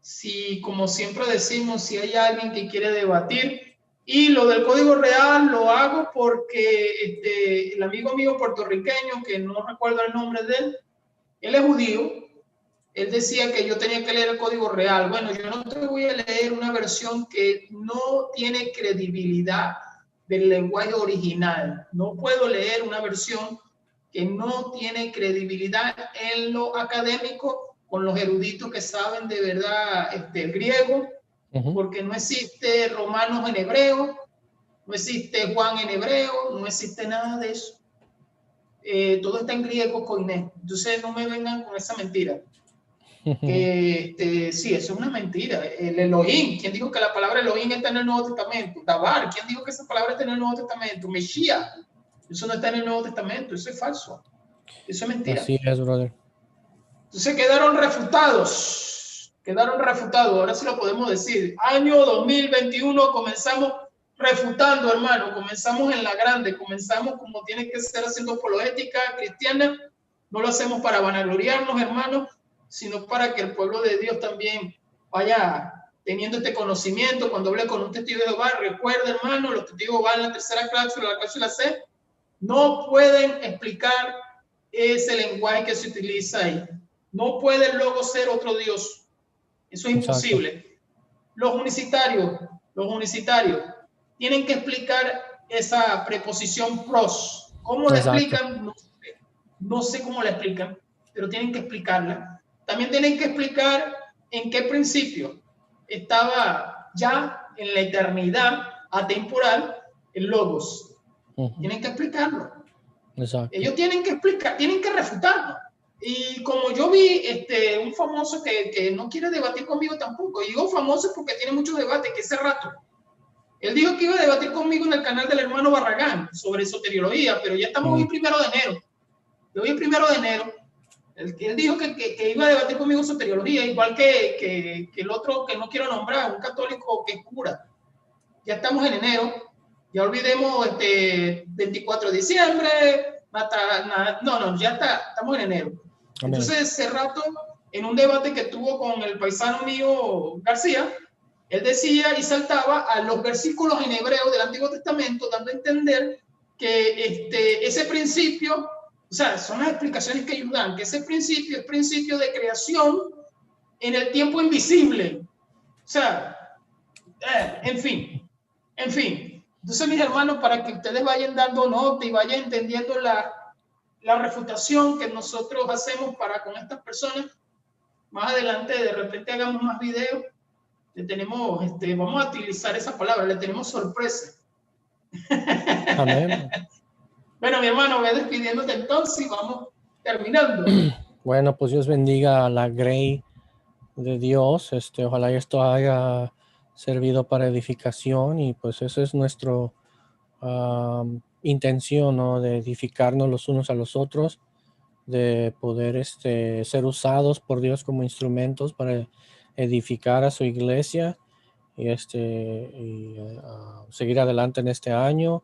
Si, como siempre decimos, si hay alguien que quiere debatir, y lo del código real lo hago porque el amigo mío puertorriqueño, que no recuerdo el nombre de él es judío, él decía que yo tenía que leer el código real. Bueno, yo no te voy a leer una versión que no tiene credibilidad del lenguaje original. No puedo leer una versión que no tiene credibilidad en lo académico con los eruditos que saben de verdad el griego, porque no existe Romanos en hebreo, no existe Juan en hebreo, no existe nada de eso. Todo está en griego, koiné. Entonces no me vengan con esa mentira. Sí, eso es una mentira. El Elohim, ¿quién dijo que la palabra Elohim está en el Nuevo Testamento? Dabar, ¿quién dijo que esa palabra está en el Nuevo Testamento? Mesías, eso no está en el Nuevo Testamento, eso es falso. Eso es mentira. Así es, brother. Entonces quedaron refutados. Ahora sí lo podemos decir. Año 2021 comenzamos refutando, hermano. Comenzamos en la grande. Comenzamos como tiene que ser, haciendo apologética cristiana. No lo hacemos para vanagloriarnos, hermano, sino para que el pueblo de Dios también vaya teniendo este conocimiento. Cuando hablé con un testigo de Jehová, recuerda, hermano, los testigos van en la tercera clase, la cláusula C, no pueden explicar ese lenguaje que se utiliza ahí. No puede el logo ser otro Dios. Eso es imposible. Exacto. Los unicitarios tienen que explicar esa preposición pros. ¿Cómo la explican? No sé cómo la explican, pero tienen que explicarla. También tienen que explicar en qué principio estaba ya en la eternidad atemporal el logos. Tienen que explicarlo. Exacto. Ellos tienen que explicar, tienen que refutarlo. Y como yo vi un famoso que no quiere debatir conmigo tampoco, y digo famoso porque tiene mucho debate, que ese rato. Él dijo que iba a debatir conmigo en el canal del hermano Barragán sobre soteriología, pero ya estamos hoy 1 de enero. Hoy es 1 de enero. Él dijo que iba a debatir conmigo soteriología, igual que el otro que no quiero nombrar, un católico que es cura. Ya estamos en enero. Ya olvidemos 24 de diciembre. Ya estamos en enero. Amén. Entonces, ese rato, en un debate que tuvo con el paisano mío García, él decía y saltaba a los versículos en hebreo del Antiguo Testamento, dando a entender que ese principio, o sea, son las explicaciones que ellos dan, que ese principio es principio de creación en el tiempo invisible. O sea, en fin. Entonces, mis hermanos, para que ustedes vayan dando nota y vayan entendiendo la refutación que nosotros hacemos para con estas personas, más adelante de repente hagamos más videos, le tenemos, vamos a utilizar esa palabra, le tenemos sorpresa. Amén. Bueno, mi hermano, voy despidiéndote entonces y vamos terminando. Bueno, pues Dios bendiga a la Grey de Dios. Ojalá esto haya servido para edificación, y pues esa es nuestra intención, ¿no? De edificarnos los unos a los otros, de poder ser usados por Dios como instrumentos para edificar a su iglesia y seguir adelante en este año.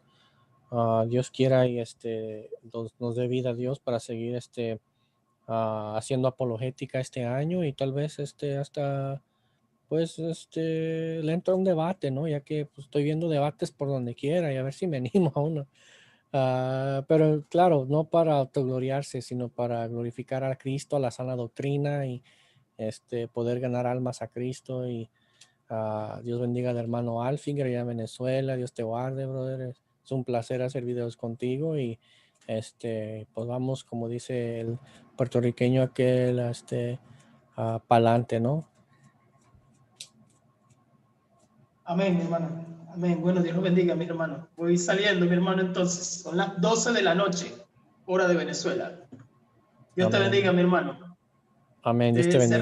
Dios quiera y nos dé vida a Dios para seguir haciendo apologética este año, y tal vez hasta pues le entra un debate, ¿no? Ya que pues, estoy viendo debates por donde quiera, y a ver si me animo a uno. Pero claro, no para autogloriarse, sino para glorificar a Cristo, a la sana doctrina, y poder ganar almas a Cristo. Y Dios bendiga al hermano Alfinger allá en Venezuela. Dios te guarde, brother. Es un placer hacer videos contigo, y pues vamos, como dice el puertorriqueño aquel, pa'lante, ¿no? Amén, mi hermano. Amén. Bueno, Dios los bendiga, mi hermano. Voy saliendo, mi hermano, entonces. Son las 12 de la noche, hora de Venezuela. Dios te bendiga, mi hermano. Amén. Dios te bendiga.